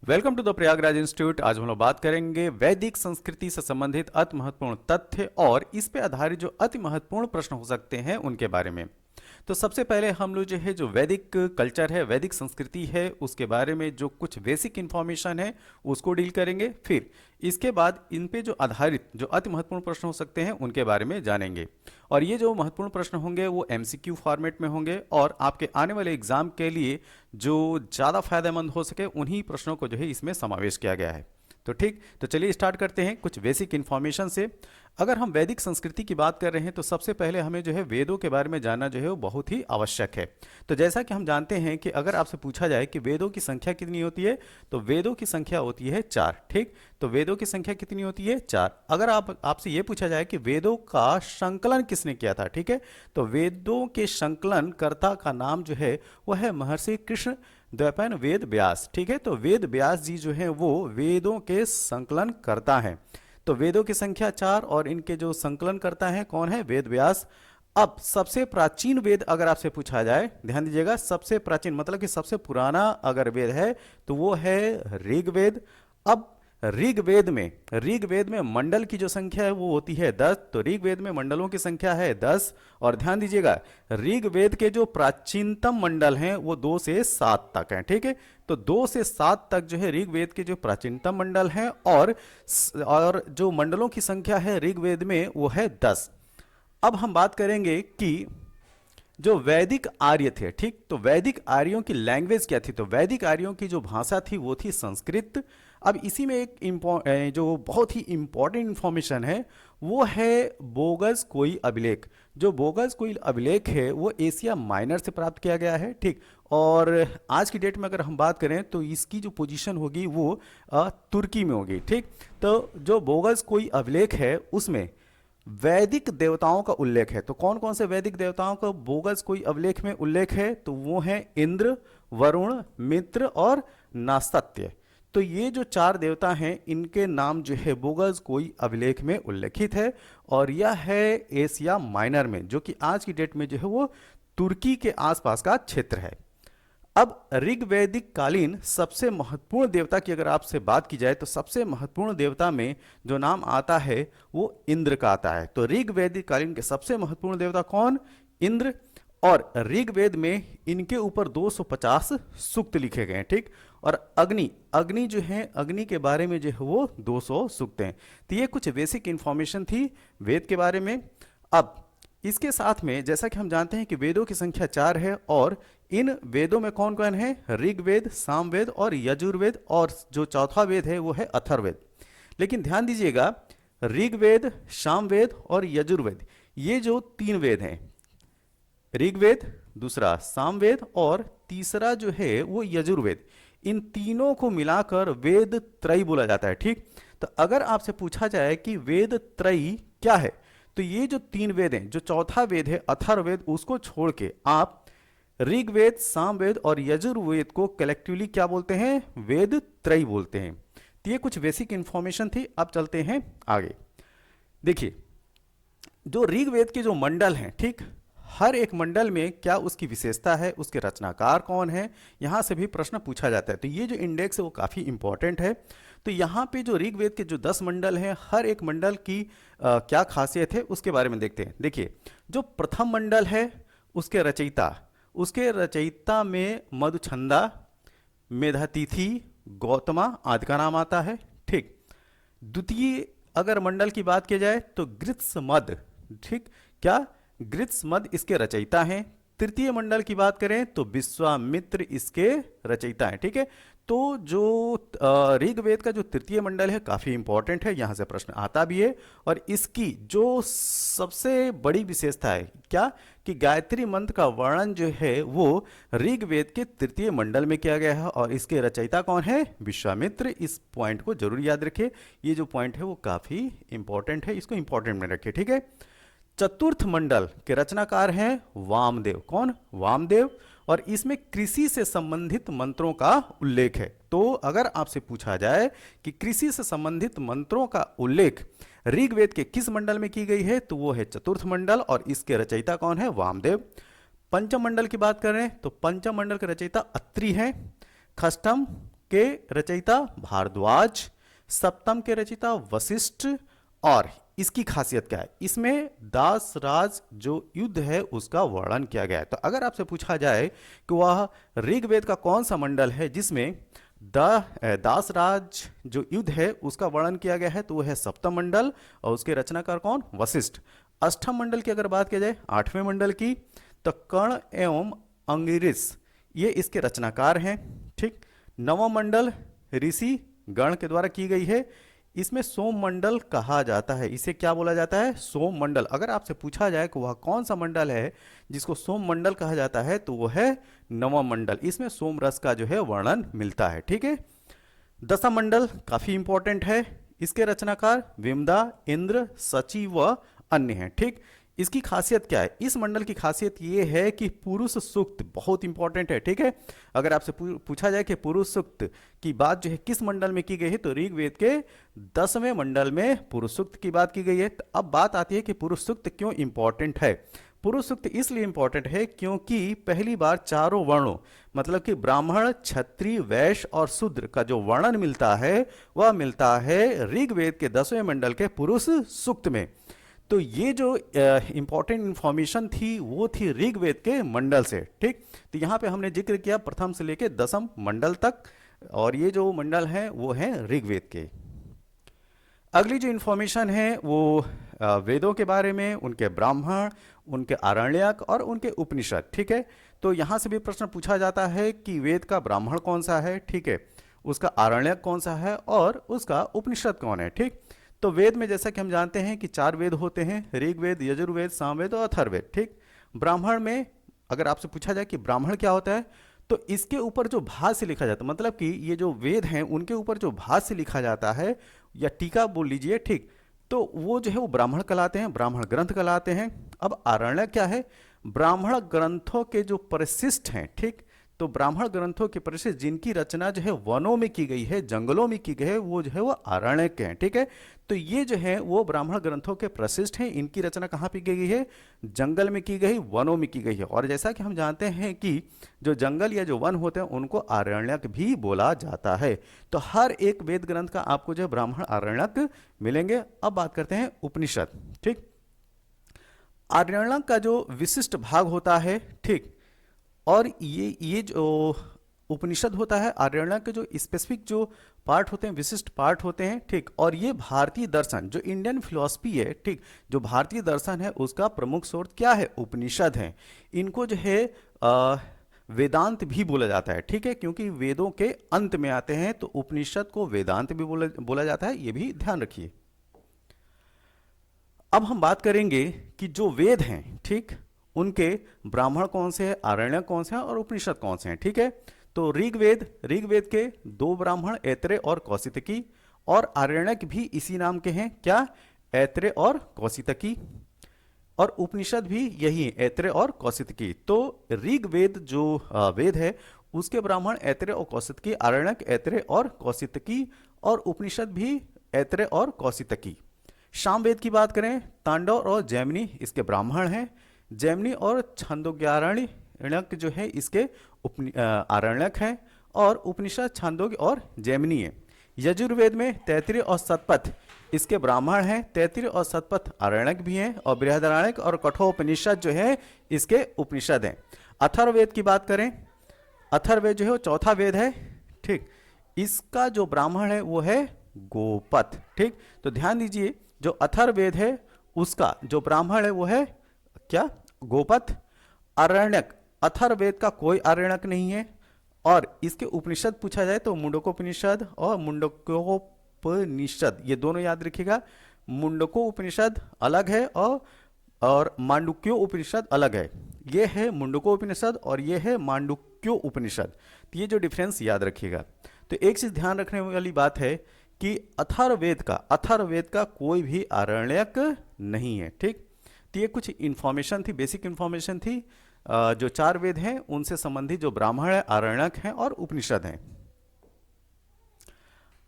Welcome to the Prayagraj institute. आज हम लोग बात करेंगे वैदिक संस्कृति से संबंधित अति महत्वपूर्ण तथ्य और इस पे आधारित जो अति महत्वपूर्ण प्रश्न हो सकते हैं उनके बारे में। तो सबसे पहले हम लोग जो है जो वैदिक कल्चर है, वैदिक संस्कृति है, उसके बारे में जो कुछ बेसिक इंफॉर्मेशन है उसको डील करेंगे। फिर इसके बाद इन पे जो आधारित जो अति महत्वपूर्ण प्रश्न हो सकते हैं उनके बारे में जानेंगे। और ये जो महत्वपूर्ण प्रश्न होंगे वो एमसीक्यू फॉर्मेट में होंगे और आपके आने वाले एग्जाम के लिए जो ज़्यादा फायदेमंद हो सके उन्हीं प्रश्नों को जो है इसमें समावेश किया गया है। तो ठीक, तो चलिए स्टार्ट करते हैं कुछ बेसिक इन्फॉर्मेशन से। अगर हम वैदिक संस्कृति की बात कर रहे हैं तो सबसे पहले हमें जो है वेदों के बारे में जानना जो है वो बहुत ही आवश्यक है। तो जैसा कि हम जानते हैं कि अगर आपसे पूछा जाए कि वेदों की संख्या कितनी होती है, तो वेदों की संख्या होती है 4। ठीक, तो वेदों की संख्या कितनी होती है? 4। अगर आपसे ये पूछा जाए कि वेदों का संकलन किसने किया था, ठीक है, तो वेदों के संकलन कर्ता का नाम जो है वह है महर्षि कृष्ण द्वैपायन वेद व्यास। ठीक है, तो वेद व्यास जी जो है वो वेदों के संकलन करता है। तो वेदों की संख्या 4 और इनके जो संकलन करता है कौन है? वेद व्यास। अब सबसे प्राचीन वेद अगर आपसे पूछा जाए, ध्यान दीजिएगा, सबसे प्राचीन मतलब कि सबसे पुराना अगर वेद है तो वो है ऋग्वेद। अब ऋग्वेद में मंडल की जो संख्या है वो होती है 10। तो ऋग्वेद में मंडलों की संख्या है 10। और ध्यान दीजिएगा, ऋग्वेद के जो प्राचीनतम मंडल हैं वो 2 से 7 तक हैं। ठीक है, तो 2 से 7 तक जो है ऋग्वेद के जो प्राचीनतम मंडल हैं और जो मंडलों की संख्या है ऋग्वेद में वो है 10। अब हम बात करेंगे कि जो वैदिक आर्य थे, ठीक, तो वैदिक आर्यों की लैंग्वेज क्या थी? तो वैदिक आर्यों की जो भाषा थी वो थी संस्कृत। अब इसी में एक जो बहुत ही इंपॉर्टेंट इंफॉर्मेशन है वो है बोगस कोई अभिलेख। जो बोगस कोई अभिलेख है वो एशिया माइनर से प्राप्त किया गया है। ठीक, और आज की डेट में अगर हम बात करें तो इसकी जो पोजीशन होगी वो तुर्की में होगी। ठीक, तो जो बोगस कोई अभिलेख है उसमें वैदिक देवताओं का उल्लेख है। तो कौन कौन से वैदिक देवताओं का बोगस कोई अभिलेख में उल्लेख है? तो वो है इंद्र, वरुण, मित्र और नासत्य। तो ये जो 4 देवता हैं इनके नाम जो है बोगस कोई अभिलेख में उल्लेखित है और यह है एशिया माइनर में, जो कि आज की डेट में जो है वो तुर्की के आसपास का क्षेत्र है। अब ऋग्वैदिक कालीन सबसे महत्वपूर्ण देवता की अगर आपसे बात की जाए तो सबसे महत्वपूर्ण देवता में जो नाम आता है वो इंद्र का आता है। तो ऋग्वैदिक कालीन के सबसे महत्वपूर्ण देवता कौन? इंद्र। और ऋग्वेद में इनके ऊपर 250 सूक्त लिखे गए हैं। ठीक, और अग्नि जो है, अग्नि के बारे में जो है वो 200 सूक्त हैं। तो ये कुछ बेसिक इंफॉर्मेशन थी वेद के बारे में। अब इसके साथ में जैसा कि हम जानते हैं कि वेदों की संख्या 4 है और इन वेदों में कौन कौन है? ऋग्वेद, सामवेद और यजुर्वेद, और जो चौथा वेद है वो है अथर्ववेद। लेकिन ध्यान दीजिएगा, ऋग्वेद, सामवेद और यजुर्वेद ये जो 3 वेद हैं, ऋग्वेद, दूसरा सामवेद और तीसरा जो है वो यजुर्वेद, इन तीनों को मिलाकर वेद त्रयी बोला जाता है। ठीक, तो अगर आपसे पूछा जाए कि वेद त्रयी क्या है, तो ये जो 3 वेद हैं, जो चौथा वेद है अथर्ववेद, उसको छोड़ के आप ऋग्वेद, सामवेद और यजुर्वेद को कलेक्टिवली क्या बोलते हैं? वेद त्रयी बोलते हैं। तो ये कुछ बेसिक इंफॉर्मेशन थी। अब चलते हैं आगे। देखिए, जो ऋग्वेद के जो मंडल हैं, ठीक, हर एक मंडल में क्या उसकी विशेषता है, उसके रचनाकार कौन है, यहां से भी प्रश्न पूछा जाता है। तो ये जो इंडेक्स है वो काफी इंपॉर्टेंट है। तो यहाँ पे जो ऋग्वेद के जो 10 मंडल हैं, हर एक मंडल की क्या खासियत है उसके बारे में देखते हैं। देखिए, जो प्रथम मंडल है उसके रचयिता में मधुछंदा, मेधातिथि, गौतमा आदि का नाम आता है। ठीक, द्वितीय अगर मंडल की बात की जाए तो गृत्समद, ठीक, क्या गृत्समद इसके रचयिता हैं। तृतीय मंडल की बात करें तो विश्वामित्र इसके रचयिता हैं। ठीक है, तो जो ऋग्वेद का जो तृतीय मंडल है काफी इंपॉर्टेंट है, यहां से प्रश्न आता भी है। और इसकी जो सबसे बड़ी विशेषता है क्या, कि गायत्री मंत्र का वर्णन जो है वो ऋग्वेद के तृतीय मंडल में किया गया है और इसके रचयिता कौन है? विश्वामित्र। इस पॉइंट को जरूर याद रखें, ये जो पॉइंट है वो काफी इंपॉर्टेंट है, इसको इंपॉर्टेंट में रखें। ठीक है, चतुर्थ मंडल के रचनाकार हैं वामदेव। कौन? वामदेव। और इसमें कृषि से संबंधित मंत्रों का उल्लेख है। तो अगर आपसे पूछा जाए कि कृषि से संबंधित मंत्रों का उल्लेख ऋग्वेद के किस मंडल में की गई है, तो वो है चतुर्थ मंडल और इसके रचयिता कौन है? वामदेव। पंचम मंडल की बात करें तो पंचम मंडल के रचयिता अत्रि हैं। खष्टम, के रचयिता भारद्वाज, सप्तम के रचयिता वशिष्ठ। और इसकी खासियत क्या है, इसमें दास राज जो युद्ध है उसका वर्णन किया गया है। तो अगर आपसे पूछा जाए कि वह ऋग्वेद का कौन सा मंडल है जिसमें दास राज जो युद्ध है उसका वर्णन किया गया है, तो वह है सप्तम मंडल और उसके रचनाकार कौन, वशिष्ठ। अष्टम मंडल की अगर बात की जाए, आठवें मंडल की, तो कर्ण एवं अंगिरिस ये इसके रचनाकार हैं, ठीक। नवम मंडल ऋषि गण के द्वारा की गई है, इसमें सोम मंडल कहा जाता है। इसे क्या बोला जाता है, सोम मंडल। अगर आपसे पूछा जाए कि वह कौन सा मंडल है जिसको सोम मंडल कहा जाता है, तो वह है नवम मंडल। इसमें सोम रस का जो है वर्णन मिलता है, ठीक है। दशम मंडल काफी इंपॉर्टेंट है, इसके रचनाकार विमदा, इंद्र, सची व अन्य हैं, ठीक। इसकी खासियत क्या है, इस मंडल की खासियत ये है कि पुरुष सूक्त बहुत इंपॉर्टेंट है, ठीक है। अगर आपसे पूछा जाए कि पुरुष सूक्त की बात जो है किस मंडल में की गई है, तो ऋग्वेद के 10वें मंडल में पुरुष सूक्त की बात की गई है। तो अब बात आती है कि पुरुष सूक्त क्यों इंपॉर्टेंट है। पुरुष सूक्त इसलिए इंपॉर्टेंट है क्योंकि पहली बार चारों वर्णों मतलब कि ब्राह्मण, क्षत्रिय, वैश्य और शूद्र का जो वर्णन मिलता है वह मिलता है ऋग्वेद के 10वें मंडल के पुरुष सूक्त में। तो ये जो इंपॉर्टेंट इंफॉर्मेशन थी वो थी ऋग्वेद के मंडल से, ठीक। तो यहाँ पे हमने जिक्र किया प्रथम से लेकर दसम मंडल तक, और ये जो मंडल हैं वो हैं ऋग्वेद के। अगली जो इंफॉर्मेशन है वो वेदों के बारे में, उनके ब्राह्मण, उनके आरण्यक और उनके उपनिषद, ठीक है। तो यहाँ से भी प्रश्न पूछा जाता है कि वेद का ब्राह्मण कौन सा है, ठीक है, उसका आरण्यक कौन सा है और उसका उपनिषद कौन है, ठीक। तो वेद में जैसा कि हम जानते हैं कि 4 वेद होते हैं, ऋग्वेद, यजुर्वेद, सामवेद और अथर्ववेद, ठीक। ब्राह्मण में अगर आपसे पूछा जाए कि ब्राह्मण क्या होता है, तो इसके ऊपर जो भाष्य लिखा जाता है, मतलब कि ये जो वेद हैं उनके ऊपर जो भाष्य लिखा जाता है या टीका बोल लीजिए, ठीक, तो वो जो है वो ब्राह्मण कहलाते हैं, ब्राह्मण ग्रंथ कहलाते हैं। अब आरण्यक क्या है, ब्राह्मण ग्रंथों के जो परिशिष्ट हैं, ठीक, तो ब्राह्मण ग्रंथों के परिशिष्ट जिनकी रचना जो है वनों में की गई है, जंगलों में की गई है, वो जो है वो आरण्यक हैं, ठीक है। तो ये जो है वो ब्राह्मण ग्रंथों के परिशिष्ट हैं, इनकी रचना कहाँ पे की गई है, जंगल में की गई, वनों में की गई है। और जैसा कि हम जानते हैं कि जो जंगल या जो वन होते हैं उनको आरण्यक भी बोला जाता है। तो हर एक वेद ग्रंथ का आपको जो ब्राह्मण आरण्यक मिलेंगे। अब बात करते हैं उपनिषद, ठीक। आरण्यक का जो विशिष्ट भाग होता है, ठीक, और ये जो उपनिषद होता है, आरण्यक के जो स्पेसिफिक जो पार्ट होते हैं, विशिष्ट पार्ट होते हैं, ठीक। और ये भारतीय दर्शन जो इंडियन फिलॉसफी है, ठीक, जो भारतीय दर्शन है उसका प्रमुख स्रोत क्या है, उपनिषद है। इनको जो है वेदांत भी बोला जाता है, ठीक है, क्योंकि वेदों के अंत में आते हैं, तो उपनिषद को वेदांत भी बोला जाता है, ये भी ध्यान रखिए। अब हम बात करेंगे कि जो वेद हैं, ठीक, उनके ब्राह्मण कौन से हैं, आरण्यक कौन से हैं और उपनिषद कौन से हैं, ठीक है। तो ऋग्वेद के 2 ब्राह्मण ऐत्रेय और कौशितकी, और आरण्यक भी इसी नाम के हैं, क्या, ऐत्रेय और कौशितकी, और उपनिषद भी यही है, ऐत्रेय और कौशितकी। तो ऋग्वेद जो वेद है उसके ब्राह्मण ऐत्रेय और कौशितकी, आरण्यक ऐत्रेय और कौशितकी, और उपनिषद भी ऐत्रेय और कौशितकी। सामवेद की बात करें, तांडव और जैमिनी इसके ब्राह्मण हैं, जैमिनी और छांदोग्यारण्यक जो है इसके आरण्यक हैं, और उपनिषद छांदोग्य और जैमिनी है। यजुर्वेद में तैत्तिरीय और शतपथ इसके ब्राह्मण हैं, तैत्तिरीय और शतपथ आरण्यक भी हैं, और बृहदारण्यक और कठोपनिषद जो है इसके उपनिषद हैं। अथर्ववेद की बात करें, अथर्ववेद जो है वो चौथा वेद है, ठीक, इसका जो ब्राह्मण है वो है गोपथ, ठीक। तो ध्यान दीजिए जो अथर्ववेद है उसका जो ब्राह्मण है वो है क्या, गोपथ। आरण्यक, अथर्ववेद का कोई आरण्यक नहीं है, और इसके उपनिषद पूछा जाए तो मुंडकोपनिषद और मुंडकोपनिषद, ये दोनों याद रखिएगा। मुंडको उपनिषद अलग है और मांडुक्यो उपनिषद अलग है। ये है मुंडको उपनिषद और ये है मांडुक्यो उपनिषद। तो ये जो डिफरेंस याद रखिएगा। तो एक चीज ध्यान रखने वाली बात है कि अथर्ववेद का कोई भी आरण्यक नहीं है, ठीक। तो ये कुछ इंफॉर्मेशन थी, बेसिक इंफॉर्मेशन थी, जो 4 वेद हैं उनसे संबंधित जो ब्राह्मण है, आरण्यक हैं और उपनिषद हैं।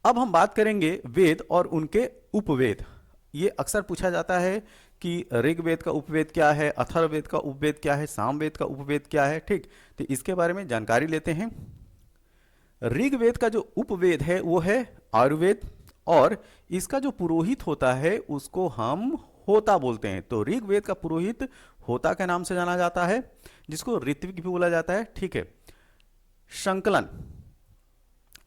अब हम बात करेंगे वेद और उनके उपवेद। ये अक्सर पूछा जाता है कि ऋग्वेद का उपवेद क्या है, अथर्ववेद का उपवेद क्या है, सामवेद का उपवेद क्या है, ठीक। तो इसके बारे में जानकारी लेते हैं। ऋग्वेद का जो उपवेद है वो है आयुर्वेद, और इसका जो पुरोहित होता है उसको हम होता बोलते हैं। तो ऋग्वेद का पुरोहित होता के नाम से जाना जाता है, जिसको ऋत्विक भी बोला जाता है। ठीक है। संकलन,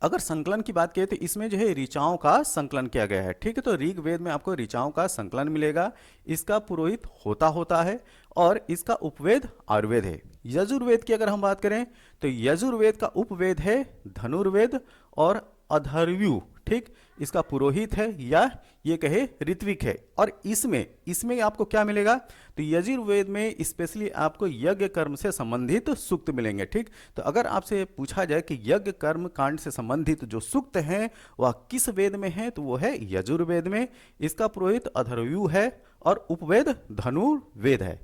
अगर संकलन की बात करें तो इसमें जो है ऋचाओं का संकलन किया गया है। ठीक है। तो ऋग्वेद में आपको ऋचाओं का संकलन मिलेगा, इसका पुरोहित होता है, और इसका उपवेद आयुर्वेद है। यजुर्वेद की अगर हम बात करें तो यजुर्वेद का उपवेद है धनुर्वेद और अथर्वयु। ठीक, इसका पुरोहित है या ये कहे ऋत्विक है। और इसमें आपको क्या मिलेगा, तो यजुर्वेद में स्पेशली आपको यज्ञ कर्म से संबंधित सूक्त मिलेंगे। ठीक, तो अगर आपसे पूछा जाए कि यज्ञ कर्म कांड से संबंधित जो सूक्त हैं वह किस वेद में है, तो वो है यजुर्वेद में। इसका पुरोहित अथर्वयु है और उपवेद धनुर्वेद है।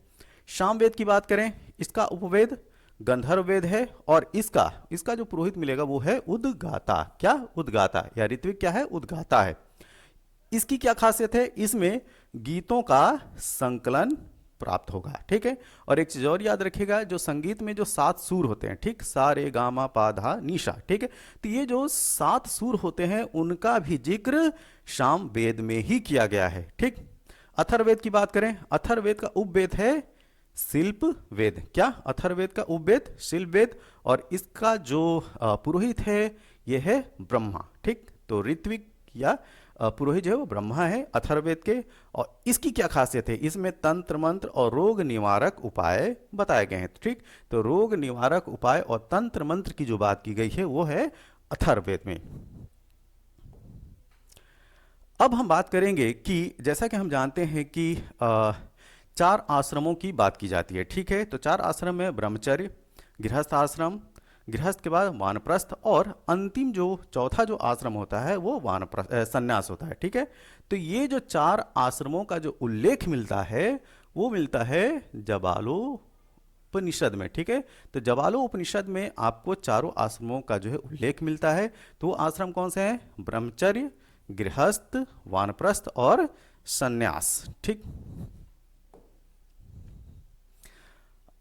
सामवेद की बात करें, इसका उपवेद गंधर्व वेद है, और इसका जो पुरोहित मिलेगा वो है उद्गाता। क्या? उद्गाता, या ऋत्विक क्या है? उद्गाता है। इसकी क्या खासियत है, इसमें गीतों का संकलन प्राप्त होगा। ठीक है। और एक चीज और याद रखिएगा, जो संगीत में जो 7 सुर होते हैं, ठीक, सा रे गा मा पा धा नीशा, ठीक है, तो ये जो 7 सुर होते हैं उनका भी जिक्र साम वेद में ही किया गया है। ठीक। अथर्ववेद की बात करें, अथर्ववेद का उपवेद है शिल्प वेद। क्या? अथर्ववेद का उपवेद शिल्प वेद, और इसका जो पुरोहित है ये है ब्रह्मा। ठीक, तो ऋत्विक या पुरोहित जो है वो ब्रह्मा है अथर्ववेद के। और इसकी क्या खासियत है, इसमें तंत्र मंत्र और रोग निवारक उपाय बताए गए हैं। ठीक, तो रोग निवारक उपाय और तंत्र मंत्र की जो बात की गई है वो है अथर्ववेद में। अब हम बात करेंगे कि जैसा कि हम जानते हैं कि 4 आश्रमों की बात की जाती है। ठीक है। तो 4 आश्रम में ब्रह्मचर्य, गृहस्थ आश्रम, गृहस्थ के बाद वानप्रस्थ, और अंतिम जो चौथा जो आश्रम होता है वो वानप्रस्थ संन्यास होता है। ठीक है। तो ये जो 4 आश्रमों का जो उल्लेख मिलता है वो मिलता है जबालोपनिषद में। ठीक है। तो जबालोपनिषद में आपको चारों आश्रमों का जो है उल्लेख मिलता है। तो वो आश्रम कौन से हैं? ब्रह्मचर्य, गृहस्थ, वानप्रस्थ और संन्यास। ठीक।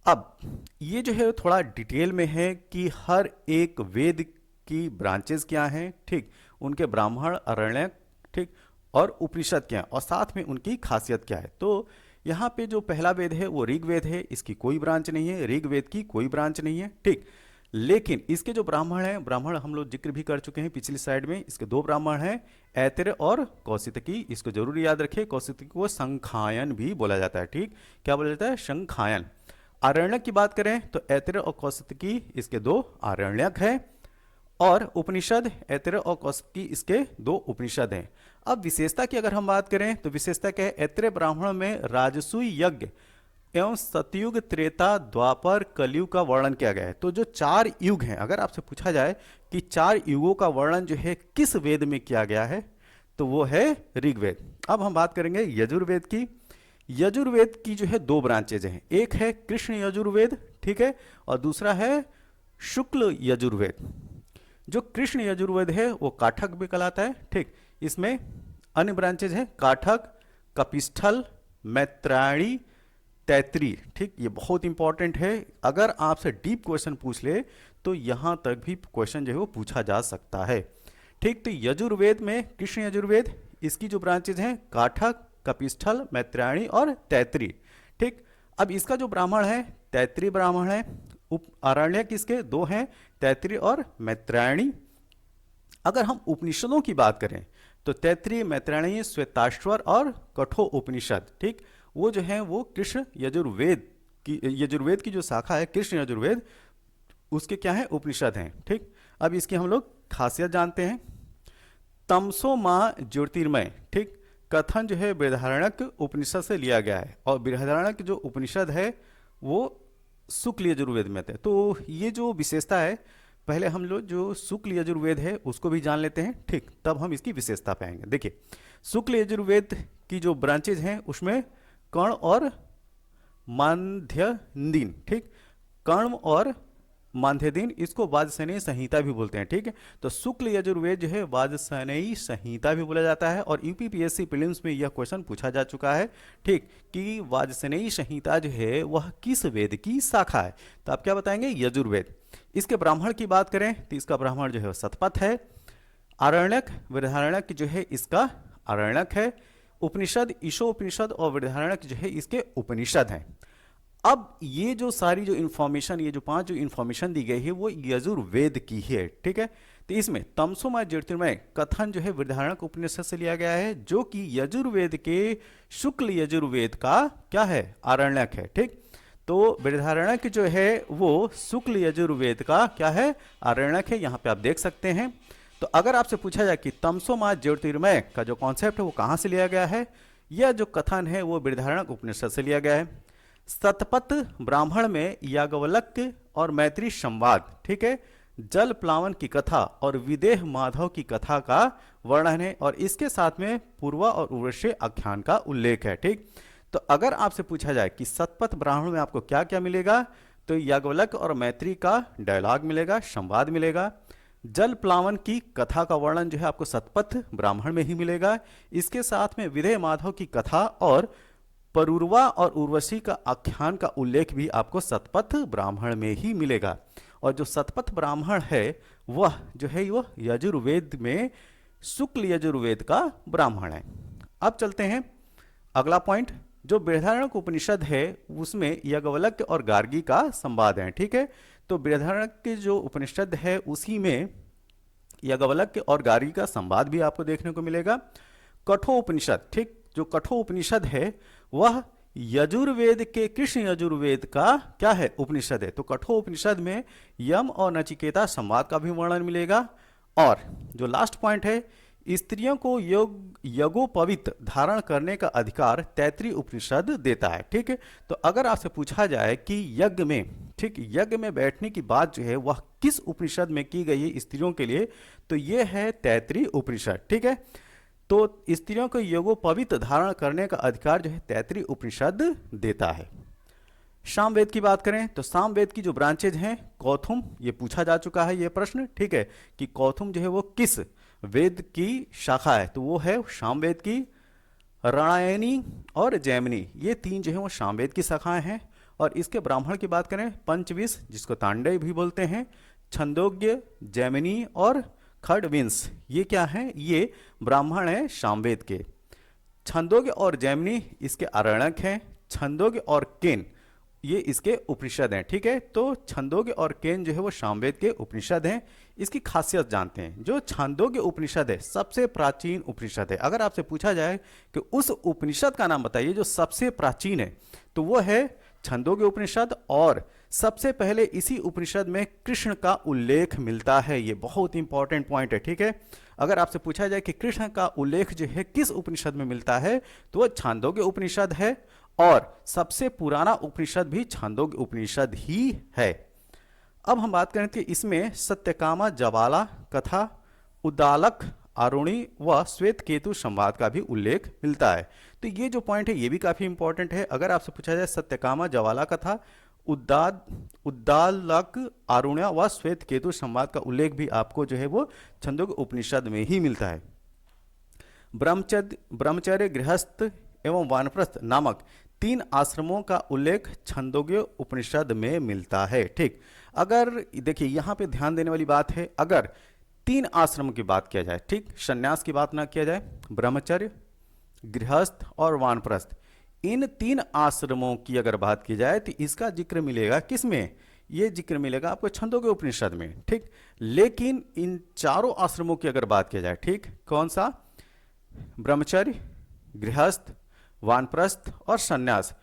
अब ये जो है थोड़ा डिटेल में है कि हर एक वेद की ब्रांचेस क्या हैं, ठीक, उनके ब्राह्मण, अरण्यक, ठीक, और उपनिषद क्या है, और साथ में उनकी खासियत क्या है। तो यहाँ पे जो पहला वेद है वो ऋग्वेद है, इसकी कोई ब्रांच नहीं है, ऋग्वेद की कोई ब्रांच नहीं है। ठीक, लेकिन इसके जो ब्राह्मण हैं, ब्राह्मण हम लोग जिक्र भी कर चुके हैं पिछली स्लाइड में, इसके 2 ब्राह्मण हैं, ऐतिर और कौशितकी। इसको जरूर याद रखिए, कौशितकी को शंखायन भी बोला जाता है। ठीक, क्या बोला जाता है? शंखायन। आरण्यक की बात करें तो ऐतिर और कौशितकी इसके 2 आरण्यक हैं, और उपनिषद ऐतिर और कौशितकी इसके 2 उपनिषद हैं। अब विशेषता की अगर हम बात करें तो विशेषता क्या है? ऐतिर ब्राह्मण में राजसूय यज्ञ एवं सतयुग, त्रेता, द्वापर, कलयुग का वर्णन किया गया है। तो जो 4 युग हैं, अगर आपसे पूछा जाए कि 4 युगों का वर्णन जो है किस वेद में किया गया है, तो वो है ऋग्वेद। अब हम बात करेंगे यजुर्वेद की। यजुर्वेद की जो है 2 ब्रांचेज हैं, एक है कृष्ण यजुर्वेद, ठीक है, और दूसरा है शुक्ल यजुर्वेद। जो कृष्ण यजुर्वेद है वो काठक भी कहलाता है। ठीक, इसमें अन्य ब्रांचेज हैं काठक, कपिस्थल, मैत्रायणी, तैतरी। ठीक, ये बहुत इंपॉर्टेंट है, अगर आपसे डीप क्वेश्चन पूछ ले तो यहां तक भी क्वेश्चन जो है वो पूछा जा सकता है। ठीक, तो यजुर्वेद में कृष्ण यजुर्वेद, इसकी जो ब्रांचेज हैं काठक, कपिस्थल, मैत्रायणी और तैतरी। ठीक, अब इसका जो ब्राह्मण है तैतरी ब्राह्मण है। आरण्यक किसके 2 हैं, तैतरी और मैत्रायणी। अगर हम उपनिषदों की बात करें तो तैतरी, मैत्रायणी, श्वेताश्वर और कठो उपनिषद, ठीक, वो जो है वो कृष्ण यजुर्वेद की जो शाखा है कृष्ण यजुर्वेद, उसके क्या है? उपनिषद हैं। ठीक, अब इसकी हम लोग खासियत जानते हैं। तमसो माह ज्योतिर्मय, ठीक, कथन जो है बृहदारण्यक उपनिषद से लिया गया है, और बृहदारण्यक जो उपनिषद है वो शुक्ल यजुर्वेद में थे। तो ये जो विशेषता है, पहले हम लोग जो शुक्ल यजुर्वेद है उसको भी जान लेते हैं। ठीक, तब हम इसकी विशेषता पाएंगे। देखिए, शुक्ल यजुर्वेद की जो ब्रांचेज हैं उसमें कर्ण और माध्यन्दिन, ठीक, कर्ण और मानधेदीन, इसको वाजसेनेयी संहिता भी बोलते हैं। ठीक है, तो शुक्ल यजुर्वेद जो है वाजसेनेयी संहिता भी बोला जाता है, और यूपीपीएससी प्रीलिम्स में यह क्वेश्चन पूछा जा चुका है। ठीक, कि वाजसेनेयी संहिता जो है वह किस वेद की शाखा है, तो आप क्या बताएंगे, यजुर्वेद। इसके ब्राह्मण की बात करें तो इसका ब्राह्मण जो है शतपथ है। आरण्यक, बृहदारण्यक जो है इसका आरण्यक है। उपनिषद, ईशोपनिषद और बृहदारण्यक जो है इसके उपनिषद हैं। अब ये जो सारी जो इन्फॉर्मेशन, ये जो 5 जो इन्फॉर्मेशन दी गई है वो यजुर्वेद की ही है। ठीक है, तो इसमें तमसोमय ज्योतिर्मय कथन जो है बृहदारण्यक उपनिषद से लिया गया है, जो कि यजुर्वेद के शुक्ल यजुर्वेद का क्या है, आरण्यक है। ठीक, तो बृहदारण्यक जो है वो शुक्ल यजुर्वेद का क्या है, आरण्यक है, यहाँ पे आप देख सकते हैं। तो अगर आपसे पूछा जाए कि तमसोमय ज्योतिर्मय का जो कॉन्सेप्ट है वो कहाँ से लिया गया है, यह जो कथन है वो बृहदारण्यक उपनिषद से लिया गया है। शतपथ ब्राह्मण में याज्ञवल्क्य और मैत्री संवाद, ठीक है, जल प्लावन की कथा और विदेह माधव की कथा का वर्णन है, और इसके साथ में पूर्वा और उर्वशी आख्यान का उल्लेख है। ठीक, तो अगर आपसे पूछा जाए कि शतपथ ब्राह्मण में आपको क्या क्या मिलेगा, तो याज्ञवल्क्य और मैत्री का डायलॉग मिलेगा, संवाद मिलेगा। जल प्लावन की कथा का वर्णन जो है आपको शतपथ ब्राह्मण में ही मिलेगा। इसके साथ में विदेह माधव की कथा और परूर्वा और उर्वशी का आख्यान का उल्लेख भी आपको शतपथ ब्राह्मण में ही मिलेगा। और जो शतपथ ब्राह्मण है वह जो है वह यजुर्वेद में शुक्ल यजुर्वेद का ब्राह्मण है। अब चलते हैं अगला पॉइंट, जो बृहदारण्यक उपनिषद है उसमें याज्ञवल्क्य और गार्गी का संवाद है। ठीक है, तो बृहदारण्यक के जो उपनिषद है उसी में याज्ञवल्क्य और गार्गी का संवाद भी आपको देखने को मिलेगा। कठोपनिषद, ठीक, जो कठोपनिषद है वह यजुर्वेद के कृष्ण यजुर्वेद का क्या है, उपनिषद है। तो कठोपनिषद में यम और नचिकेता संवाद का भी वर्णन मिलेगा। और जो लास्ट पॉइंट है, स्त्रियों को यज्ञोपवीत धारण करने का अधिकार तैत्तिरीय उपनिषद देता है। ठीक है, तो अगर आपसे पूछा जाए कि यज्ञ में, ठीक, यज्ञ में बैठने की बात जो है वह किस उपनिषद में की गई है स्त्रियों के लिए, तो यह है तैत्तिरीय उपनिषद। ठीक है, तो स्त्रियों को यज्ञोपवीत धारण करने का अधिकार जो है तैत्तिरीय उपनिषद देता है। सामवेद की बात करें तो सामवेद की जो ब्रांचेज हैं, कौथुम, ये पूछा जा चुका है ये प्रश्न। ठीक है, कि कौथुम जो है वो किस वेद की शाखा है, तो वो है सामवेद की। रणयनी और जैमिनी, ये 3 जो है वो सामवेद की शाखाएं हैं। और इसके ब्राह्मण की बात करें, पंचविश जिसको तांडव भी बोलते हैं, छंदोग्य, जैमिनी और खडविंश, ये क्या है, ये ब्राह्मण है सामवेद के। छंदोग्य और जैमिनी इसके आरण्यक हैं। छंदोग्य और केन ये इसके उपनिषद हैं। ठीक है, तो छंदोग्य और केन जो है वो सामवेद के उपनिषद हैं। इसकी खासियत जानते हैं। जो छंदोग्य उपनिषद है सबसे प्राचीन उपनिषद है। अगर आपसे पूछा जाए कि उस उपनिषद का नाम बताइए जो सबसे प्राचीन है, तो वो है छंदोग्य उपनिषद। और सबसे पहले इसी उपनिषद में कृष्ण का उल्लेख मिलता है। ये बहुत इंपॉर्टेंट पॉइंट है। ठीक है, अगर आपसे पूछा जाए कि कृष्ण का उल्लेख जो है किस उपनिषद में मिलता है, तो वह छांदोग्य उपनिषद है। और सबसे पुराना उपनिषद भी छांदोग्य उपनिषद ही है। अब हम बात करें कि इसमें सत्यकामा जवाला कथा, उद्दालक, आरुणी व श्वेत केतु संवाद का भी उल्लेख मिलता है। तो ये जो पॉइंट है ये भी काफी इंपॉर्टेंट है। अगर आपसे पूछा जाए सत्यकामा जवाला कथा, उद्दालक, आरुण्य व श्वेत केतु संवाद का उल्लेख भी आपको जो है वो छंदोग्य उपनिषद में ही मिलता है। ब्रह्मचर्य, गृहस्थ एवं वानप्रस्थ नामक 3 आश्रमों का उल्लेख छंदोग्य उपनिषद में मिलता है। ठीक, अगर देखिए यहाँ पे ध्यान देने वाली बात है, अगर 3 आश्रम की बात किया जाए, ठीक, संन्यास की बात ना किया जाए, ब्रह्मचर्य, गृहस्थ और वानप्रस्थ, इन 3 आश्रमों की अगर बात की जाए तो इसका जिक्र मिलेगा किसमें, ये जिक्र मिलेगा आपको छंदोग्य उपनिषद में। ठीक, लेकिन इन चारों आश्रमों की अगर बात किया जाए, ठीक, कौन सा, ब्रह्मचर्य, गृहस्थ, वानप्रस्थ और संन्यास,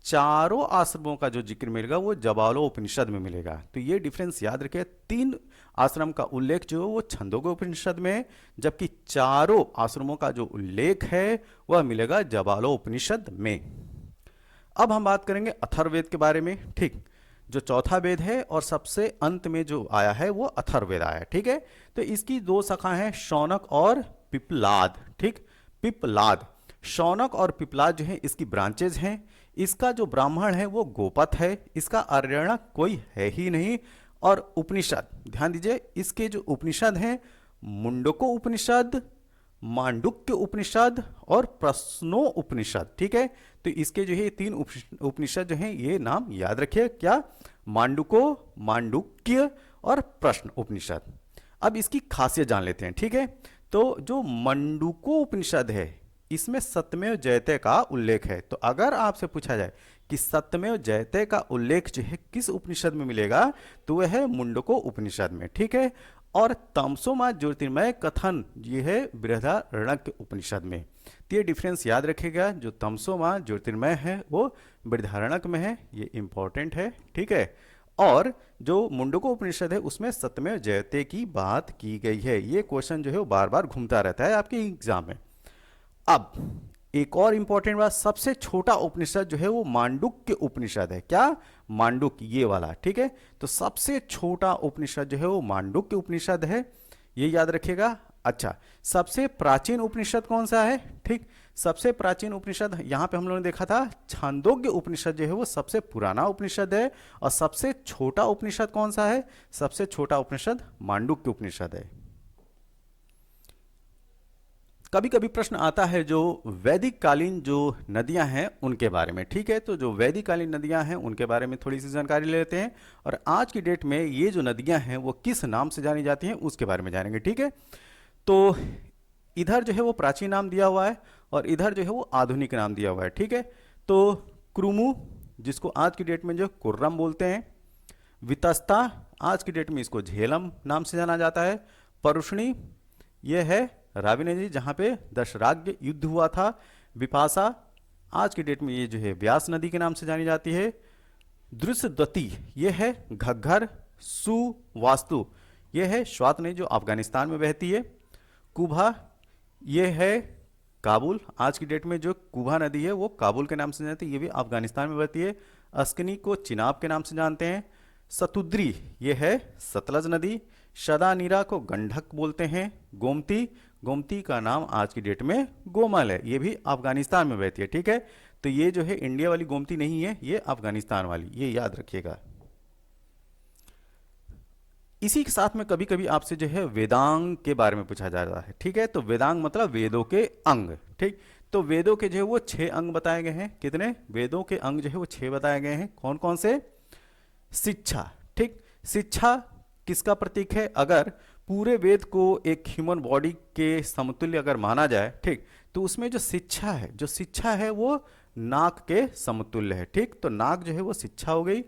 चारों आश्रमों का जो जिक्र मिलेगा वो जवालो उपनिषद में मिलेगा। तो ये डिफरेंस याद रखें, 3 आश्रम का उल्लेख जो है वो छंदोग्य उपनिषद में, जबकि चारों आश्रमों का जो उल्लेख है वह मिलेगा जवालो उपनिषद में। अब हम बात करेंगे अथर्ववेद के बारे में। ठीक, जो चौथा वेद है और सबसे अंत में जो आया है वो अथर्ववेद आया है। ठीक है, तो इसकी 2 शाखा हैं, शौनक और पिप्पलाद। ठीक, पिप्पलाद, शौनक और पिप्पलाद जो है इसकी ब्रांचेज हैं। इसका जो ब्राह्मण है वो गोपथ है, इसका आर्यणक कोई है ही नहीं। और उपनिषद, ध्यान दीजिए इसके जो उपनिषद हैं, मुंडको उपनिषद, मांडुक्य उपनिषद और प्रश्नो उपनिषद। ठीक है, तो इसके जो है तीन उपनिषद जो हैं ये नाम याद रखिए, क्या, मांडुको, मांडुक्य और प्रश्न उपनिषद। अब इसकी खासियत जान लेते हैं। ठीक है, तो जो मंडूको उपनिषद है इसमें सत्यमेव जयते का उल्लेख है। तो अगर आपसे पूछा जाए कि सत्यमेव जयते का उल्लेख जो है किस उपनिषद में मिलेगा, तो वह है मुंडको उपनिषद में। ठीक है, और तमसोमा ज्योतिर्मय कथन ये है बृहदारण्यक उपनिषद में। तो ये डिफरेंस याद रखिएगा, जो तमसोमा ज्योतिर्मय है वो बृहदारण्यक में है, ये इंपॉर्टेंट है। ठीक है, और जो मुंडको उपनिषद है उसमें सत्यमेव जयते की बात की गई है। ये क्वेश्चन जो है वो बार बार घूमता रहता है आपके एग्जाम में। अब एक और इंपॉर्टेंट बात, सबसे छोटा उपनिषद जो है वो मांडुक्य उपनिषद है। क्या, मांडुक्य, ये वाला। ठीक है, तो सबसे छोटा उपनिषद जो है वो मांडुक्य उपनिषद है, ये याद रखिएगा। अच्छा, सबसे प्राचीन उपनिषद कौन सा है? ठीक, सबसे प्राचीन उपनिषद यहां पे हम लोगों ने देखा था छांदोग्य उपनिषद जो है वो सबसे पुराना उपनिषद है। और सबसे छोटा उपनिषद कौन सा है? सबसे छोटा उपनिषद मांडुक्य उपनिषद है। कभी कभी प्रश्न आता है जो वैदिक कालीन जो नदियां हैं उनके बारे में। ठीक है, तो जो वैदिक कालीन नदियां हैं उनके बारे में थोड़ी सी जानकारी ले लेते हैं, और आज की डेट में ये जो नदियां हैं वो किस नाम से जानी जाती हैं उसके बारे में जानेंगे। ठीक है, तो इधर जो है वो प्राचीन नाम दिया हुआ है और इधर जो है वो आधुनिक नाम दिया हुआ है। ठीक है, तो क्रुमु, जिसको आज की डेट में जो कुर्रम बोलते हैं, वितस्ता, आज की डेट में इसको झेलम नाम से जाना जाता है, परुष्णी, ये है रावी नदी जहाँ पे दशराग्य युद्ध हुआ था, विपाशा, आज की डेट में ये जो है व्यास नदी के नाम से जानी जाती है, दृश्यद्वती, ये है घग्घर, सुवास्तु, ये है स्वात नदी जो अफगानिस्तान में बहती है, कुभा, ये है काबुल, आज की डेट में जो कुभा नदी है वो काबुल के नाम से जानती है, ये भी अफगानिस्तान में बहती है, अस्कनी को चिनाब के नाम से जानते हैं, सतुद्री, ये है सतलज नदी, शदानीरा को गंडक बोलते हैं, गोमती, गोमती का नाम आज की डेट में गोमल है, ये भी अफगानिस्तान में बहती है। ठीक है, तो ये जो है इंडिया वाली गोमती नहीं है, ये अफगानिस्तान वाली, ये याद रखिएगा। इसी के साथ में कभी कभी आपसे जो है वेदांग के बारे में पूछा जा रहा है। ठीक है, तो वेदांग मतलब वेदों के अंग। ठीक, तो वेदों के जो है वो 6 अंग बताए गए हैं। कितने? वेदों के अंग जो है वो 6 बताए गए हैं। कौन कौन से? शिक्षा। ठीक, शिक्षा किसका प्रतीक है? अगर पूरे वेद को एक ह्यूमन बॉडी के समतुल्य अगर माना जाए, ठीक, तो उसमें जो शिक्षा है, जो शिक्षा है वो नाक के समतुल्य है। ठीक, तो नाक जो है वो शिक्षा हो गई।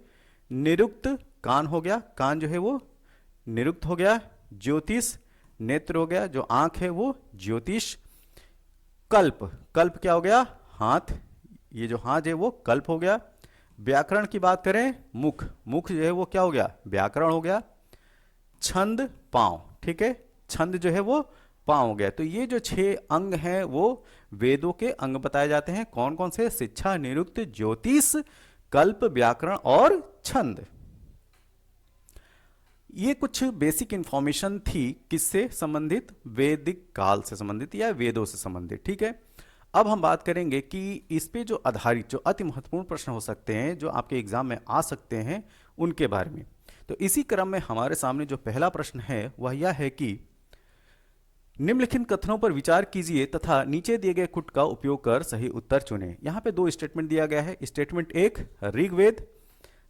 निरुक्त, कान हो गया, कान जो है वो निरुक्त हो गया। ज्योतिष, नेत्र हो गया, जो आंख है वो ज्योतिष। कल्प, कल्प क्या हो गया? हाथ, ये जो हाथ है वो कल्प हो गया। व्याकरण की बात करें, मुख, मुख जो है वो क्या हो गया? व्याकरण हो गया। छंद, पांव, ठीक है, छंद जो है वो पांव हो गया। तो ये जो 6 अंग हैं वो वेदों के अंग बताए जाते हैं। कौन कौन से? शिक्षा, निरुक्त, ज्योतिष, कल्प, व्याकरण और छंद। ये कुछ बेसिक इंफॉर्मेशन थी किससे संबंधित? वैदिक काल से संबंधित या वेदों से संबंधित। ठीक है, अब हम बात करेंगे कि इस पे जो आधारित जो अति महत्वपूर्ण प्रश्न हो सकते हैं जो आपके एग्जाम में आ सकते हैं उनके बारे में। तो इसी क्रम में हमारे सामने जो पहला प्रश्न है वह यह है कि निम्नलिखित कथनों पर विचार कीजिए तथा नीचे दिए गए कुट का उपयोग कर सही उत्तर चुनें। यहां पे 2 स्टेटमेंट दिया गया है। स्टेटमेंट 1, ऋग्वेद,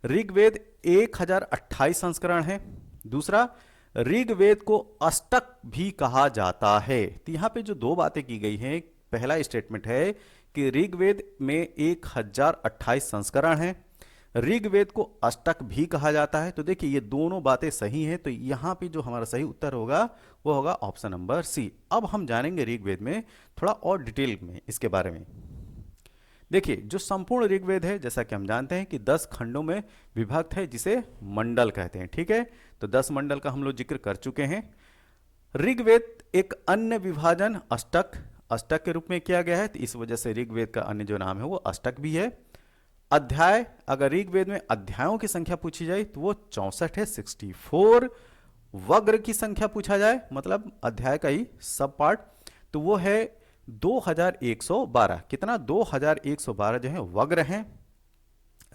ऋग्वेद 1028 संस्करण है। दूसरा, ऋग्वेद को अष्टक भी कहा जाता है। तो यहां पे जो 2 बातें की गई हैं, पहला स्टेटमेंट है कि ऋग्वेद में 1028 संस्करण हैं, ऋग्वेद को अष्टक भी कहा जाता है। तो देखिए ये दोनों बातें सही हैं, तो यहां पे जो हमारा सही उत्तर होगा वो होगा ऑप्शन नंबर सी। अब हम जानेंगे ऋग्वेद में थोड़ा और डिटेल में इसके बारे में। देखिए जो संपूर्ण ऋग्वेद है, जैसा कि हम जानते हैं कि 10 खंडों में विभक्त है जिसे मंडल कहते हैं। ठीक है, तो 10 मंडल का हम लोग जिक्र कर चुके हैं। ऋग्वेद एक अन्य विभाजन अष्टक, अष्टक के रूप में किया गया है, तो इस वजह से ऋग्वेद का अन्य जो नाम है वो अष्टक भी है। अध्याय, अगर ऋग्वेद में अध्यायों की संख्या पूछी जाए तो वो 64 है, 64। वग्र की संख्या पूछा जाए, मतलब अध्याय का ही सब पार्ट, तो वो है 2112। कितना? 2112 जो है वग्र हैं।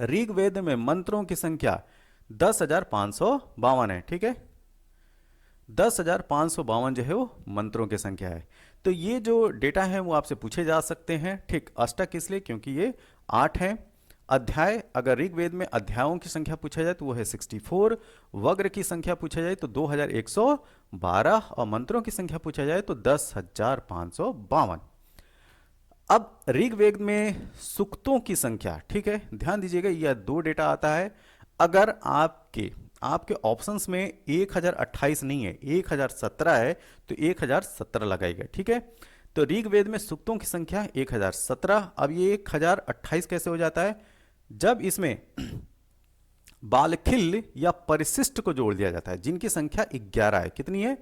ऋग्वेद में मंत्रों की संख्या 10,552 है। ठीक है, 10,552 जो है वो मंत्रों की संख्या है। तो ये जो डेटा है वो आपसे पूछे जा सकते हैं। ठीक, अष्टक इसलिए क्योंकि ये 8 है। अध्याय, अगर ऋग्वेद में अध्यायों की संख्या पूछा जाए तो वो है 64। वग्र की संख्या पूछा जाए तो 2112 और मंत्रों की संख्या पूछा जाए तो 10,552। अब ऋग्वेद में सूक्तों की संख्या, ठीक है, ध्यान दीजिएगा, यह 2 डेटा आता है। अगर आपके ऑप्शंस में 1028 नहीं है, 1017 है, तो 1017 लगाइएगा। ठीक है, तो ऋग्वेद में सूक्तों की संख्या 1017। अब ये 1028 कैसे हो जाता है? जब इसमें बालखिल या परिशिष्ट को जोड़ दिया जाता है, जिनकी संख्या 11 है। कितनी है?